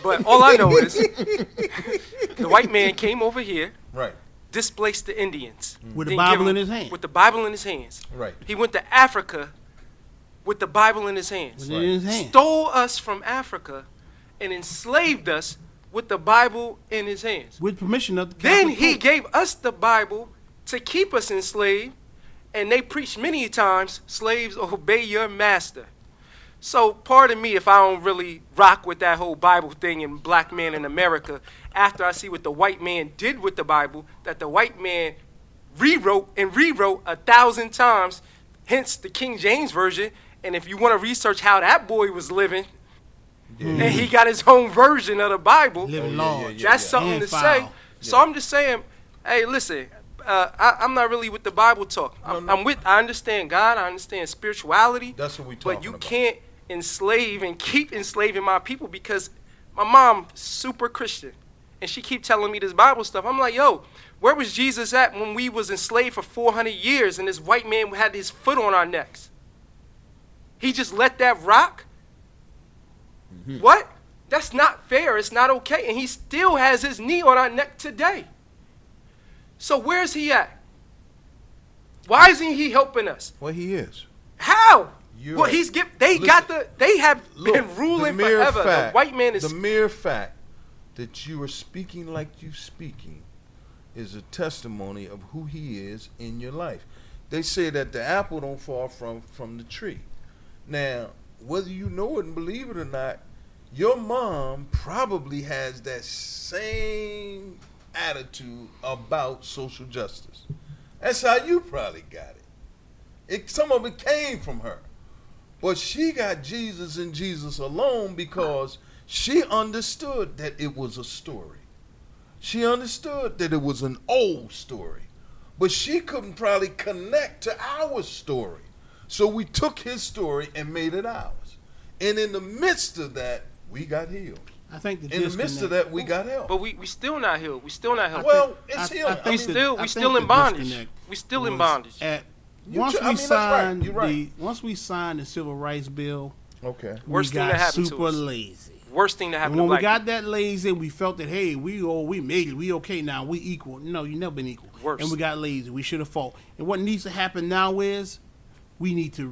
S2: but all I know is the white man came over here,
S4: Right,
S2: displaced the Indians
S3: with the
S2: didn't give
S3: Bible in
S2: them-
S3: his hand.
S2: With the Bible in his hands,
S4: right.
S2: he went to Africa with the Bible in his hands.
S3: With it in his hand.
S2: Stole us from Africa and enslaved us with the Bible in his hands.
S3: With permission of the
S2: Then
S3: Catholic
S2: he
S3: Pope.
S2: gave us the Bible to keep us enslaved, and they preached many times, slaves, obey your master. So pardon me if I don't really rock with that whole Bible thing and black man in America after I see what the white man did with the Bible, that the white man rewrote 1,000 times, hence the King James Version. And if you want to research how that boy was living, and he got his own version of the Bible,
S3: Living large.
S2: that's something
S3: And
S2: to
S3: foul.
S2: say. So I'm just saying, hey, listen, I'm not really with the Bible talk. I understand God, I understand spirituality.
S4: That's what we
S2: But
S4: talking
S2: you
S4: about.
S2: can't enslave and keep enslaving my people, because my mom super Christian, and she keep telling me this Bible stuff. I'm like, yo, where was Jesus at when we was enslaved for 400 years and this white man had his foot on our necks? He just let that rock? What? That's not fair. It's not okay. And he still has his knee on our neck today. So where's he at? Why isn't he helping us?
S4: Well, he is.
S2: How?
S4: You're
S2: Well,
S4: right.
S2: they have
S4: Look,
S2: been ruling
S4: the mere
S2: forever.
S4: fact-
S2: The white man is
S4: the mere fact that you are speaking like you speaking is a testimony of who he is in your life. They say that the apple don't fall from the tree. Now, whether you know it and believe it or not, your mom probably has that same attitude about social justice. That's how you probably got it. Some of it came from her. But she got Jesus and Jesus alone because she understood that it was a story. She understood that it was an old story. But she couldn't probably connect to our story. So we took his story and made it ours. And in the midst of that, we got healed.
S3: I think the
S4: In the midst of that, we got help.
S2: but we still not healed. We still not healed.
S4: Well, it's healing.
S3: I think
S2: we still in bondage. We still in bondage.
S3: Once
S4: I mean,
S3: we
S4: that's right.
S3: signed
S4: You're right.
S3: once we signed the Civil Rights Bill,
S4: Okay.
S2: Worst
S3: we
S2: thing
S3: got
S2: that happened to
S3: super
S2: us.
S3: lazy.
S2: Worst thing that
S3: And
S2: happened
S3: when
S2: to
S3: we
S2: black
S3: got that lazy, we felt that hey, we made it, we okay now, we equal. No, you never been equal.
S2: Worse.
S3: And we got lazy. We should have fought. And what needs to happen now is we need to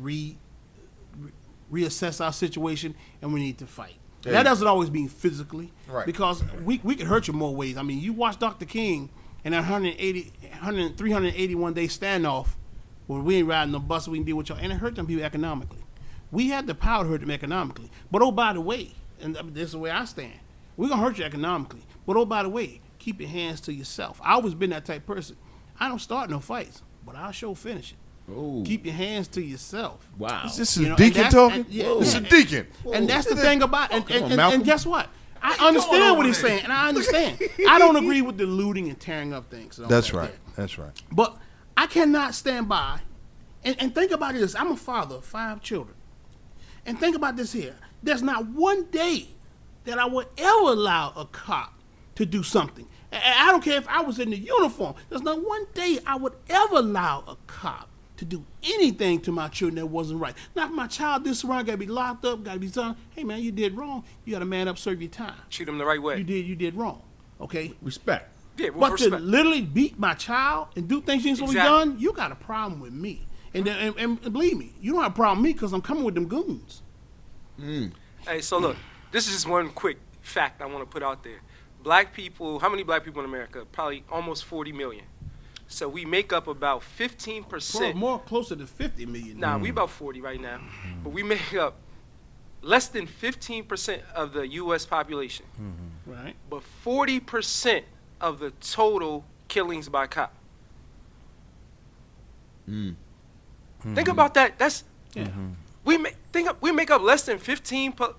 S3: reassess our situation, and we need to fight.
S4: There
S3: That
S4: you
S3: doesn't always mean physically,
S4: Right.
S3: because we can hurt you more ways. I mean, you watch Dr. King and that 381 day standoff where we ain't riding no bus, we can deal with y'all, and it hurt them people economically. We had the power to hurt them economically. But oh, by the way, and this is the way I stand, we're going to hurt you economically. But oh, by the way, keep your hands to yourself. I always been that type of person. I don't start no fights, but I'll sure finish it.
S1: Oh,
S3: Keep your hands to yourself.
S1: wow.
S4: Is this
S3: You
S4: a
S3: know,
S4: deacon
S3: and
S4: talking?
S3: and- yeah,
S4: It's
S3: yeah.
S4: a deacon.
S3: And that's the thing about
S1: Come on,
S3: and
S1: Malcolm.
S3: guess what? I understand what he's saying, and I understand. I don't agree with the looting and tearing up things.
S4: That's right. That's right.
S3: But I cannot stand by and think about this. I'm a father of 5 children. And think about this here. There's not one day that I would ever allow a cop to do something. And I don't care if I was in the uniform. There's not one day I would ever allow a cop to do anything to my children that wasn't right. Now, if my child did something wrong, got to be locked up, got to be done. Hey, man, you did wrong. You got to man up, serve your time.
S2: Treat them the right way.
S3: You did wrong. Okay?
S1: Respect.
S2: Yeah, with
S3: But
S2: respect.
S3: to literally beat my child and do things you ain't supposed to be
S2: Exactly.
S3: done, you got a problem with me. And believe me, you don't have a problem with me because I'm coming with them goons.
S2: Hey, so look, this is just one quick fact I want to put out there. Black people, how many black people in America? Probably almost 40 million. So we make up about 15%.
S3: More closer to 50 million.
S2: Nah, we about 40 right now. But we make up less than 15% of the U.S. population.
S3: Right.
S2: But 40% of the total killings by cop. Think about that. That's we make up less than 15%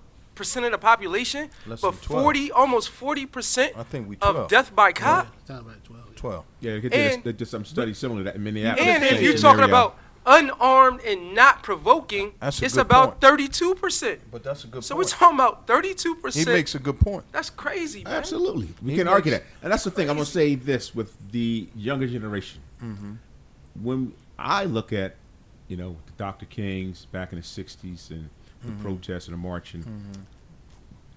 S2: of the population,
S4: Less
S2: but
S4: than 12.
S2: 40, almost 40%
S4: I think we
S2: of
S4: 12.
S2: death by cop.
S3: Sounds about 12.
S4: 12.
S1: Yeah,
S2: And-
S1: they did some studies similar to that in Minneapolis.
S2: And if
S1: Same
S2: you're talking
S1: scenario.
S2: about unarmed and not provoking,
S4: That's a
S2: it's
S4: good
S2: about
S4: point.
S2: 32%.
S4: But that's a good
S2: So we're
S4: point.
S2: talking about 32%.
S4: He makes a good point.
S2: That's crazy, man.
S1: Absolutely, we
S4: He
S1: can't argue
S4: makes-
S1: that, and that's the thing. I'm gonna say this with the younger generation. When I look at, the Dr. Kings back in the '60s and the protests and the marching,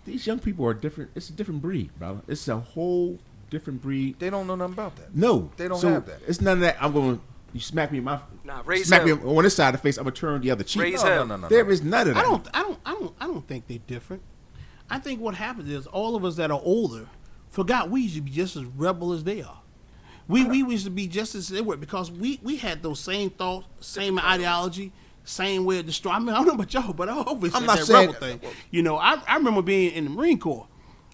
S1: these young people are different. It's a different breed, brother. It's a whole different breed.
S4: They don't know nothing about that.
S1: No,
S4: They don't
S1: so
S4: have that.
S1: It's none of that. You smack me in my
S2: Nah, raise
S1: smack me
S2: him.
S1: on this side of the face. I'm gonna turn the other cheek.
S2: Raise
S4: No,
S2: him.
S4: no, no, no.
S1: There is none of that.
S3: I don't think they're different. I think what happens is all of us that are older forgot we used to be just as rebel as they are. We used to be just as they were because we had those same thoughts, same ideology, same way of destroy. I mean, I don't know about y'all, but I always
S1: I'm
S3: had
S1: not
S3: that
S1: saying-
S3: rebel thing. I remember being in the Marine Corps,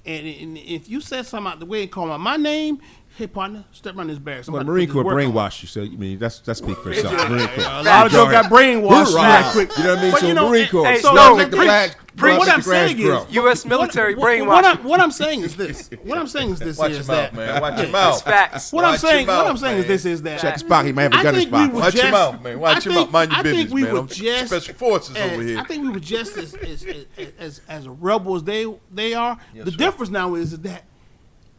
S3: and if you said something out the way and called my name, hey partner, step around this barracks. I'm
S1: Well,
S3: about to
S1: Marine
S3: put
S1: Corps
S3: this work on.
S1: brainwashed you, so that speaks for itself. Marine Corps.
S3: A lot of y'all got brainwashed
S1: Right.
S3: real quick.
S1: You know what I mean?
S3: But
S1: So
S3: you know,
S1: Marine Corps.
S2: hey,
S1: so
S2: no,
S1: make the
S2: preach,
S1: flag.
S3: What
S1: let
S3: I'm
S1: the grass
S3: saying
S1: grow.
S3: is,
S2: U.S. military
S3: what
S2: brainwashing.
S3: what I'm saying is this. What I'm saying is this
S4: Watch
S3: is
S4: your
S3: that.
S4: mouth, man. Watch your
S2: It's
S4: mouth.
S2: facts.
S3: What I'm
S4: Watch your
S3: saying
S4: mouth,
S3: is
S4: man.
S3: this is that.
S1: Check his pocket. He might have a
S3: I
S1: gun in his
S3: think we
S1: pocket.
S3: were
S4: Watch your
S3: just-
S4: mouth, man. Watch your mouth. Mind your
S3: I think
S4: business,
S3: we
S4: man.
S3: were
S4: I'm
S3: just
S4: Special Forces
S3: as,
S4: over here.
S3: I think we were just as rebel as they are.
S4: Yes,
S3: The
S4: sir.
S3: difference now is that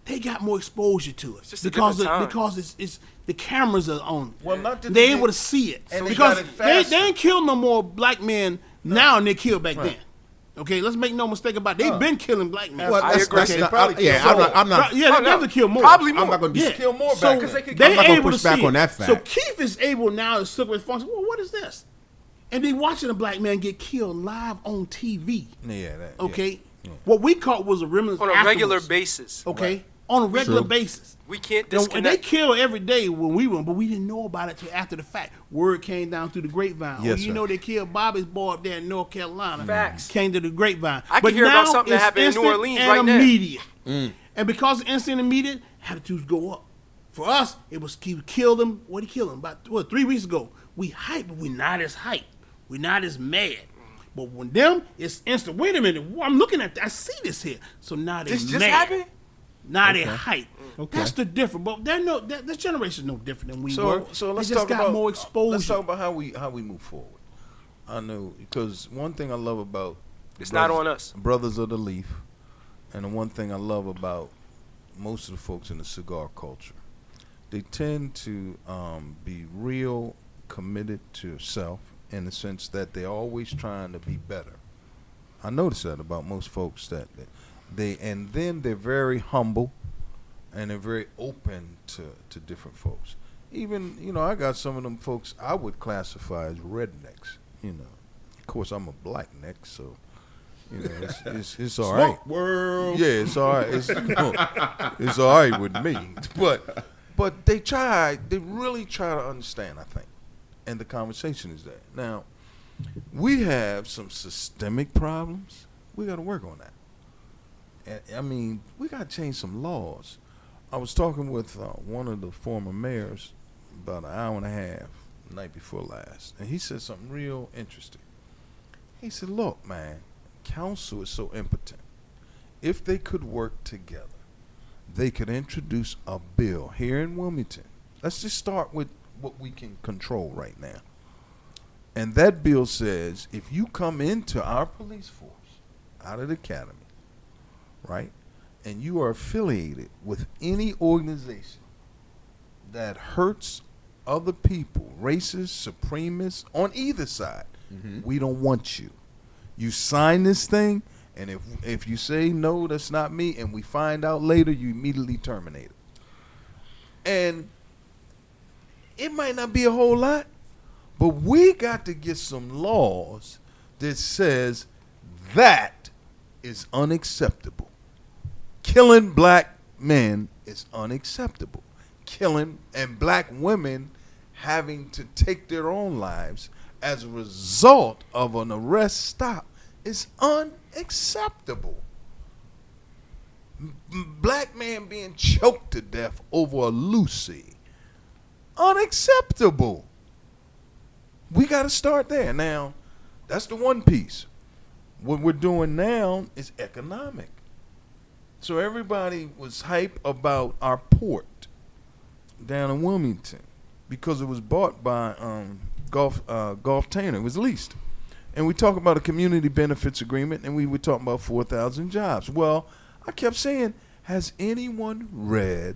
S3: they got more exposure to it
S2: just a
S3: because
S2: different time.
S3: because it's the cameras are on.
S4: Well, not that
S3: they
S4: they-
S3: able to see it
S4: and they
S3: because
S4: got it
S3: they
S4: faster.
S3: ain't kill no more black men now than they killed back then. Okay, let's make no mistake about it. They've been killing black men.
S1: Well,
S2: I
S1: that's-
S2: agree.
S1: that's
S2: They
S1: not-
S4: probably
S1: yeah,
S4: kill
S1: I'm not.
S3: Yeah,
S2: Oh,
S3: they
S2: no.
S3: definitely kill more.
S2: Probably more.
S1: I'm not going to
S3: Yeah.
S4: kill more
S3: so
S4: back then.
S2: They could-
S3: they
S1: I'm not gonna
S3: able
S1: push
S3: to
S1: back
S3: see
S1: on
S3: it.
S1: that fact.
S3: So Keith is able now to look at phones. Well, what is this? And they watching a black man get killed live on TV.
S4: Yeah, that.
S3: Okay, what we caught was a remnant
S2: On a regular basis.
S3: Okay, on a regular
S1: True.
S3: basis.
S2: We can't
S3: And they
S2: disconnect.
S3: kill every day when we were, but we didn't know about it till after the fact. Word came down through the grapevine.
S4: Yes,
S3: You
S4: sir.
S3: know they killed Bobby's boy up there in North Carolina.
S2: Facts.
S3: Came to the grapevine.
S2: I can
S3: but
S2: hear about
S3: now
S2: something that
S3: it's
S2: happened in New
S3: instant
S2: Orleans
S3: and
S2: right now.
S3: immediate. And because it's instant and immediate, attitudes go up. For us, it was he killed him. What he killed him about 3 weeks ago. We hype, but we're not as hype. We're not as mad. But when them, it's instant. Wait a minute, I'm looking at. I see this here. So now they
S2: This
S3: mad.
S2: just happened?
S3: Now they hype.
S1: Okay.
S3: That's the difference. But this generation is no different than we were.
S4: So let's
S3: they just
S4: talk
S3: got
S4: about
S3: more exposure.
S4: Let's talk about how we move forward. I know because one thing I love about
S2: It's not on us.
S4: Brothers of the Leaf, and the one thing I love about most of the folks in the cigar culture, they tend to be real committed to self in the sense that they're always trying to be better. I notice that about most folks that they're very humble and they're very open to different folks. Even, I got some of them folks I would classify as rednecks, Of course, I'm a black neck, so, it's all right.
S1: Smoke world.
S4: Yeah, it's all right. It's all right with me. But they really try to understand, I think. And the conversation is there. Now, we have some systemic problems. We got to work on that. And, I mean, we got to change some laws. I was talking with one of the former mayors about an hour and a half the night before last, and he said something real interesting. He said, look, man, council is so impotent. if they could work together, they could introduce a bill here in Wilmington. Let's just start with what we can control right now. And that bill says if you come into our police force out of the academy, right, and you are affiliated with any organization that hurts other people, racists, supremacists, on either side, we don't want you. You sign this thing, and if you say, no, that's not me, and we find out later, you immediately terminate it. And it might not be a whole lot, but we got to get some laws that says that is unacceptable. Killing black men is unacceptable. Killing and black women having to take their own lives as a result of an arrest stop is unacceptable. Black man being choked to death over a Lucy, unacceptable. We got to start there. Now, that's the one piece. What we're doing now is economic. So everybody was hype about our port down in Wilmington because it was bought by Gulf Tanner. It was leased. And we talk about a community benefits agreement, and we were talking about 4,000 jobs. Well, I kept saying, has anyone read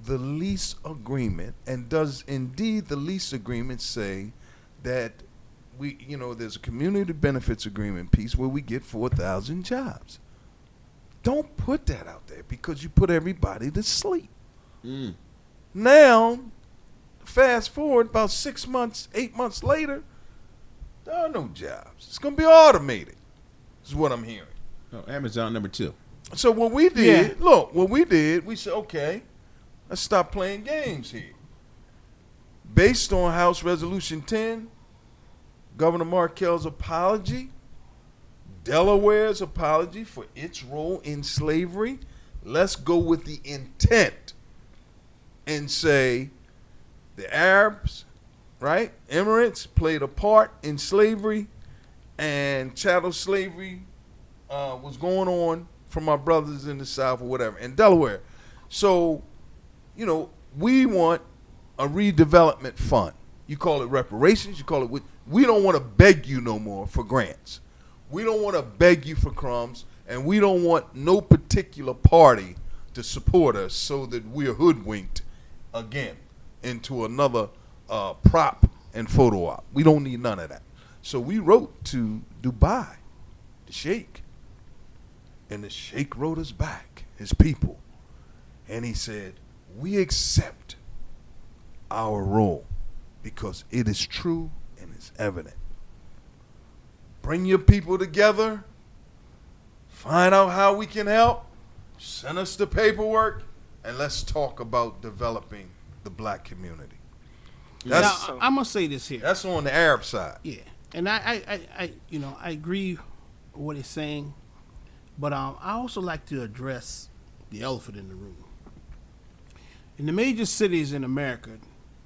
S4: the lease agreement? And does indeed the lease agreement say that there's a community benefits agreement piece where we get 4,000 jobs? Don't put that out there because you put everybody to sleep. Now, fast forward about 6 months, 8 months later, there are no jobs. It's going to be automated, is what I'm hearing.
S1: Oh, Amazon number 2.
S4: So what we did, we said, okay, let's stop playing games here. Based on House Resolution 10, Governor Markell's apology, Delaware's apology for its role in slavery, let's go with the intent and say the Arabs, right, Emirates played a part in slavery, and chattel slavery was going on from our brothers in the South or whatever, in Delaware. So, we want a redevelopment fund. You call it reparations, you call it we don't want to beg you no more for grants. We don't want to beg you for crumbs, and we don't want no particular party to support us so that we're hoodwinked again into another prop and photo op. We don't need none of that. So we wrote to Dubai, the Sheikh, and the Sheikh wrote us back, his people, and he said, we accept our role because it is true and it's evident. Bring your people together, find out how we can help, send us the paperwork, and let's talk about developing the black community.
S3: Now, I'm gonna say this here.
S4: That's on the Arab side.
S3: Yeah, and I agree with what he's saying, but I also like to address the elephant in the room. In the major cities in America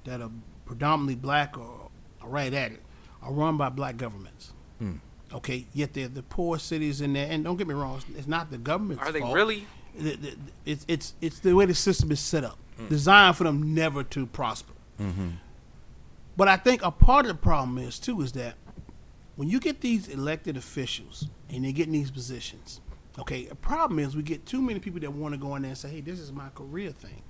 S3: that are predominantly black or right at it are run by black governments. Okay, yet they're the poor cities in there, and don't get me wrong, it's not the government's fault.
S2: Are they really?
S3: It's the way the system is set up, designed for them never to prosper. But I think a part of the problem is that when you get these elected officials and they get in these positions, okay, a problem is we get too many people that want to go in there and say, hey, this is my career thing.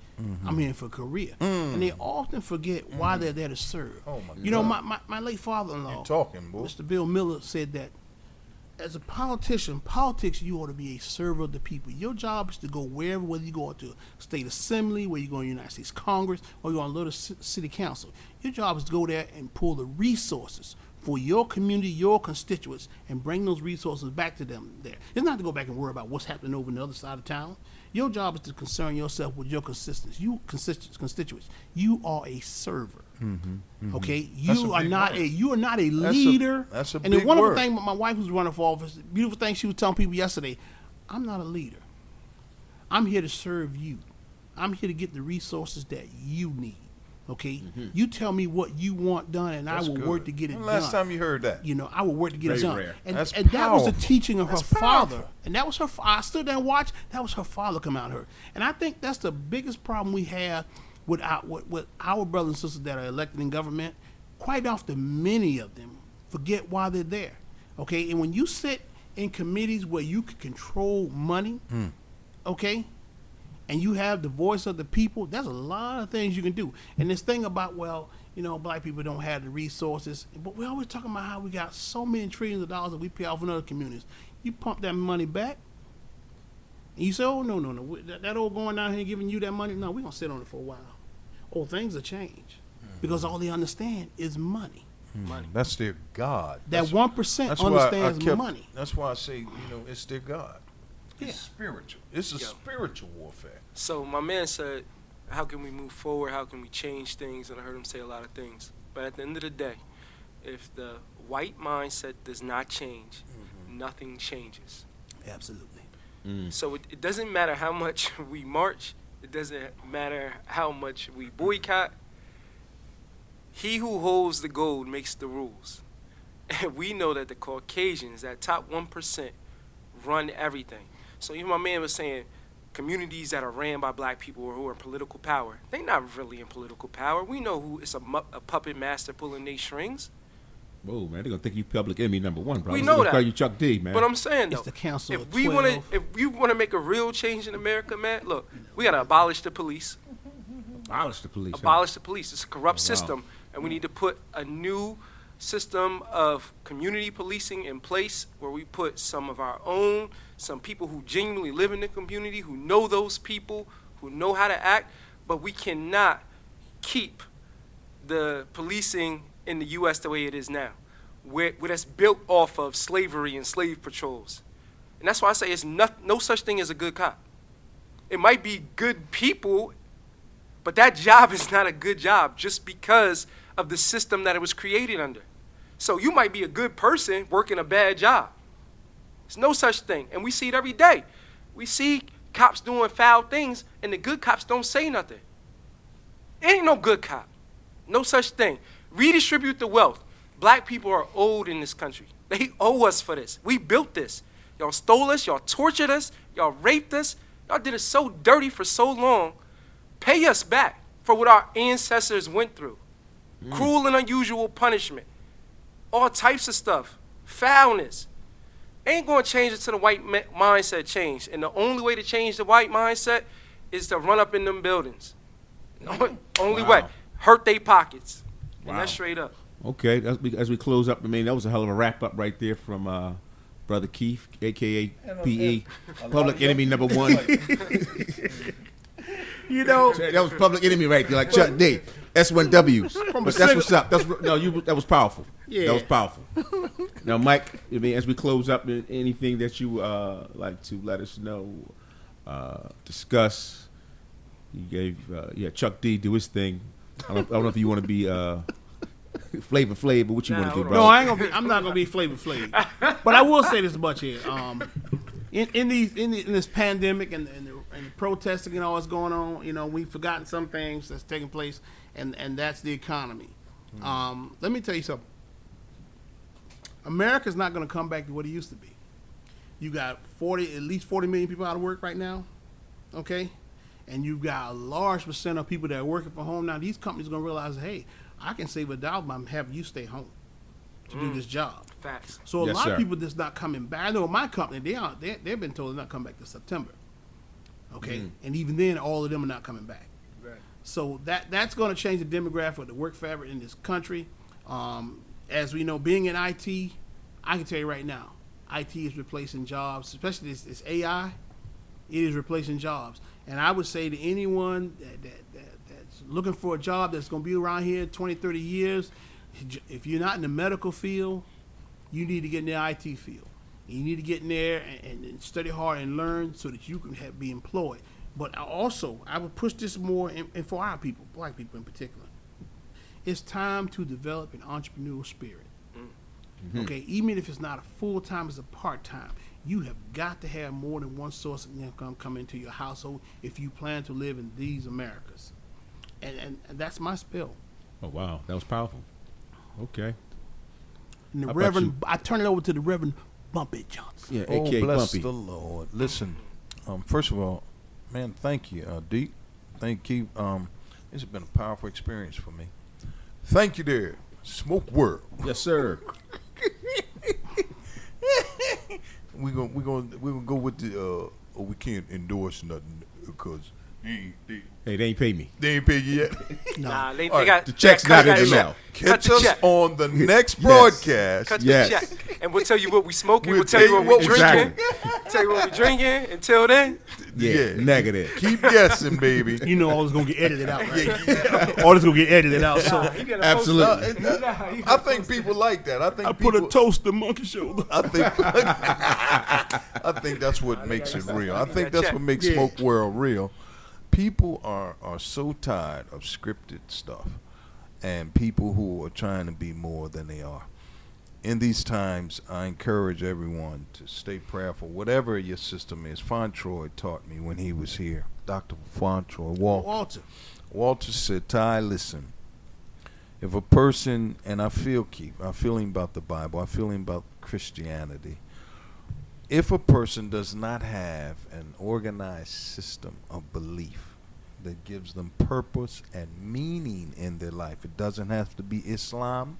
S3: I'm here for career. And they often forget why they're there to serve.
S4: Oh my God.
S3: My late father-in-law,
S4: You're talking, boy.
S3: Mr. Bill Miller, said that as a politician, politics, you ought to be a server of the people. Your job is to go wherever, whether you go to state assembly, whether you go to the United States Congress, or you go on little city council. Your job is to go there and pull the resources for your community, your constituents, and bring those resources back to them there. It's not to go back and worry about what's happening over on the other side of town. Your job is to concern yourself with your constituents. You are a server. Okay, you are not a leader.
S4: That's a
S3: and
S4: big
S3: the wonderful
S4: word.
S3: thing, my wife was running for office. The beautiful thing she was telling people yesterday, I'm not a leader. I'm here to serve you. I'm here to get the resources that you need. Okay, you tell me what you want done, and
S4: That's
S3: I will
S4: good.
S3: work to get it
S4: When
S3: done.
S4: Last time you heard that?
S3: You know, I will work to get
S1: Very
S3: it done.
S1: rare.
S3: And,
S4: That's
S3: and that was the
S4: powerful.
S3: teaching of
S4: That's
S3: her father.
S4: powerful.
S3: And that was her. I stood there and watched. That was her father come out of her. And I think that's the biggest problem we have with our brothers and sisters that are elected in government. Quite often, many of them forget why they're there. Okay, and when you sit in committees where you can control money, okay, and you have the voice of the people, there's a lot of things you can do. And this thing about, well, you know, black people don't have the resources, but we're always talking about how we got so many trillions of dollars that we pay off in other communities. You pump that money back, and you say, oh, no, that old going down here giving you that money, no, we're going to sit on it for a while. Oh, things will change, because all they understand is money.
S2: Money.
S4: That's their God.
S3: That 1%
S4: That's why
S3: understands
S4: I kept,
S3: money.
S4: That's why I say, you know, it's their God.
S3: Yeah.
S4: It's spiritual. It's a
S2: Yeah.
S4: spiritual warfare.
S2: So my man said, how can we move forward? How can we change things? And I heard him say a lot of things. But at the end of the day, if the white mindset does not change, nothing changes.
S3: Absolutely.
S2: So it doesn't matter how much we march. It doesn't matter how much we boycott. He who holds the gold makes the rules. And we know that the Caucasians, that top 1%, run everything. So even my man was saying communities that are ran by black people or who are in political power, they're not really in political power. We know who is a puppet master pulling their strings.
S1: Whoa, man, they're gonna think you public enemy number one, bro.
S2: We
S1: They're
S2: know
S1: gonna
S2: that.
S1: Call you Chuck D, man.
S2: But I'm saying though,
S3: It's the Council of
S2: if we want
S3: 12.
S2: to, if we want to make a real change in America, man, look, we gotta abolish the police.
S1: Abolish the police. huh?
S2: Abolish the police. It's a corrupt
S1: Oh, wow.
S2: system, and we need to put a new system of community policing in place where we put some of our own, some people who genuinely live in the community, who know those people, who know how to act, but we cannot keep the policing in the U.S. the way it is now, where that's built off of slavery and slave patrols. And that's why I say it's no such thing as a good cop. It might be good people, but that job is not a good job just because of the system that it was created under. So you might be a good person working a bad job. There's no such thing. And we see it every day. We see cops doing foul things, and the good cops don't say nothing. Ain't no good cop. No such thing. Redistribute the wealth. Black people are owed in this country. They owe us for this. We built this. Y'all stole us. Y'all tortured us. Y'all raped us. Y'all did us so dirty for so long. Pay us back for what our ancestors went through. Cruel and unusual punishment. All types of stuff. Foulness. Ain't going to change until the white mindset change. And the only way to change the white mindset is to run up in them buildings. Only
S1: Wow.
S2: way. Hurt their pockets. And
S1: Wow.
S2: that's straight up.
S1: Okay, as we close up, I mean, that was a hell of a wrap up right there from Brother Keith, a.k.a. P.E., public enemy number one.
S3: You know,
S1: That was public enemy right there, like Chuck D. S1Ws. But that's what's up. That was powerful.
S3: Yeah.
S1: That was powerful. Now, Mike, I mean, as we close up, anything that you like to let us know, discuss? You gave Chuck D do his thing. I don't know if you want to be Flavor Flav, but what you want to do,
S2: hold
S1: bro?
S3: no, I'm not gonna be Flavor Flav. But I will say this much here: in this pandemic and the protesting and all that's going on, you know, we've forgotten some things that's taking place, and that's the economy. Let me tell you something. America's not going to come back to what it used to be. You got at least 40 million people out of work right now, okay? And you've got a large percent of people that are working from home now. These companies are going to realize, hey, I can save $1 by having you stay home to do this job.
S2: Facts.
S3: So a
S1: Yes,
S3: lot
S1: sir.
S3: of people that's not coming back. I know my company, they've been told they're not coming back to September, okay? And even then, all of them are not coming back.
S2: Right.
S3: So that's going to change the demographic of the work fabric in this country. As we know, being in IT, I can tell you right now, IT is replacing jobs, especially this AI. It is replacing jobs. And I would say to anyone that's looking for a job that's going to be around here 20, 30 years, if you're not in the medical field, you need to get in the IT field. You need to get in there and study hard and learn so that you can be employed. But also, I would push this more and for our people, black people in particular. It's time to develop an entrepreneurial spirit. Okay, even if it's not a full-time, it's a part-time. You have got to have more than one source of income come into your household if you plan to live in these Americas. And that's my spill.
S1: Oh wow, that was powerful. Okay.
S3: And the
S1: How about
S3: Reverend,
S1: you?
S3: I turn it over to the Reverend Bumpy Johnson.
S1: Yeah,
S4: Oh,
S1: AKA
S4: bless
S1: Bumpy.
S4: the Lord. Listen, first of all, man, thank you, Deep. Thank you. This has been a powerful experience for me. Thank you, there, Smoke World.
S1: Yes, sir.
S4: We're gonna go with the. We can't endorse nothing because they
S1: Hey, they ain't paid me.
S4: ain't paid you yet.
S2: Nah, they
S4: All right,
S2: got
S1: the check's not in the
S2: cut
S1: mail.
S4: Catch
S2: the
S4: us
S2: check.
S4: on the next broadcast.
S2: Cut
S1: Yes.
S2: the check, and we'll tell you what we smoking.
S4: We'll
S2: We'll tell you what we
S4: tell you
S2: drinking.
S1: what
S2: Tell you what we drinking. Until then,
S1: Yeah, negative.
S4: Keep guessing, baby.
S3: You know all this going to get edited out, right? All this going to get edited out. So
S1: Absolutely.
S4: I think people like that. I think
S3: I put
S4: people,
S3: a toast to Monkey Shoulder.
S4: I think that's what makes it real. I think that's what makes
S3: Yeah.
S4: Smoke World real. People are so tired of scripted stuff and people who are trying to be more than they are. In these times, I encourage everyone to stay prayerful. Whatever your system is, Fontroy taught me when he was here. Dr. Fontroy, Walter said, Ty, listen, if a person, and I feel him about the Bible, I feel him about Christianity. If a person does not have an organized system of belief that gives them purpose and meaning in their life, it doesn't have to be Islam,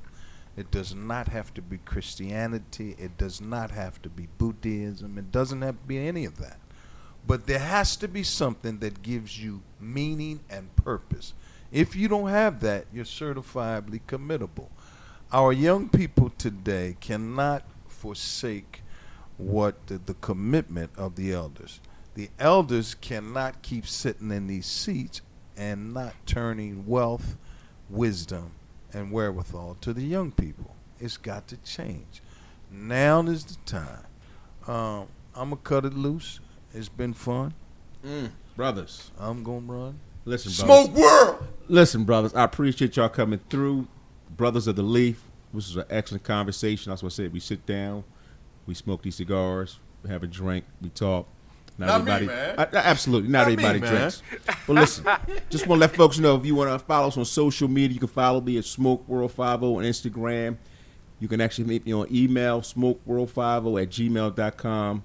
S4: it does not have to be Christianity, it does not have to be Buddhism, it doesn't have to be any of that. But there has to be something that gives you meaning and purpose. If you don't have that, you're certifiably committable. Our young people today cannot forsake what the commitment of the elders. The elders cannot keep sitting in these seats and not turning wealth, wisdom, and wherewithal to the young people. It's got to change. Now is the time. I'm going to cut it loose. It's been fun.
S1: Brothers.
S4: I'm going to run.
S1: Listen, brothers.
S4: Smoke World!
S1: Listen, brothers. I appreciate y'all coming through. Brothers of the Leaf. This was an excellent conversation. That's what I said. We sit down. We smoke these cigars, we have a drink, we talk.
S4: Not me, man.
S1: Absolutely, not
S4: Not
S1: everybody
S4: me, man.
S1: drinks. But listen, just want to let folks know if you want to follow us on social media, you can follow me at SmokeWorld50 on Instagram. You can actually meet me on email, SmokeWorld50@gmail.com.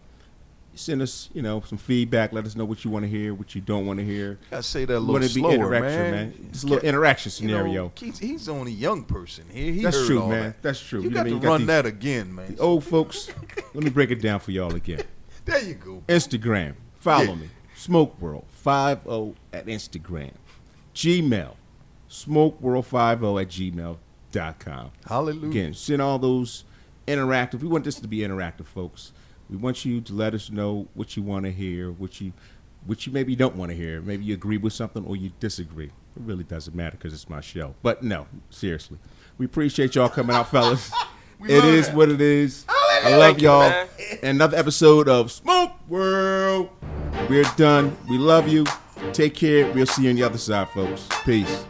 S1: Send us, some feedback. Let us know what you want to hear, what you don't want to hear.
S4: I say that a
S1: We
S4: little
S1: want to be
S4: slower,
S1: interaction, man. Just a little interaction scenario.
S4: He's the only young person here. He
S1: That's
S4: heard
S1: true,
S4: all
S1: man.
S4: that.
S1: That's true.
S4: You
S1: know
S4: got
S1: what I mean?
S4: to
S1: You
S4: run
S1: these-
S4: that again, man.
S1: the old folks, let me break it down for y'all again.
S4: There you go.
S1: Instagram, follow
S4: Yeah.
S1: me. Smoke World 50 at Instagram. Gmail, SmokeWorld50@gmail.com.
S4: Hallelujah.
S1: Again, send all those interactive. We want this to be interactive, folks. We want you to let us know what you want to hear, what you maybe don't want to hear. Maybe you agree with something or you disagree. It really doesn't matter because it's my show. But no, seriously. We appreciate y'all coming out, fellas. It
S4: love
S1: is
S4: that.
S1: what it is. I love
S2: Thank you,
S1: y'all.
S2: man.
S1: Another episode of Smoke World. We're done. We love you. Take care. We'll see you on the other side, folks. Peace.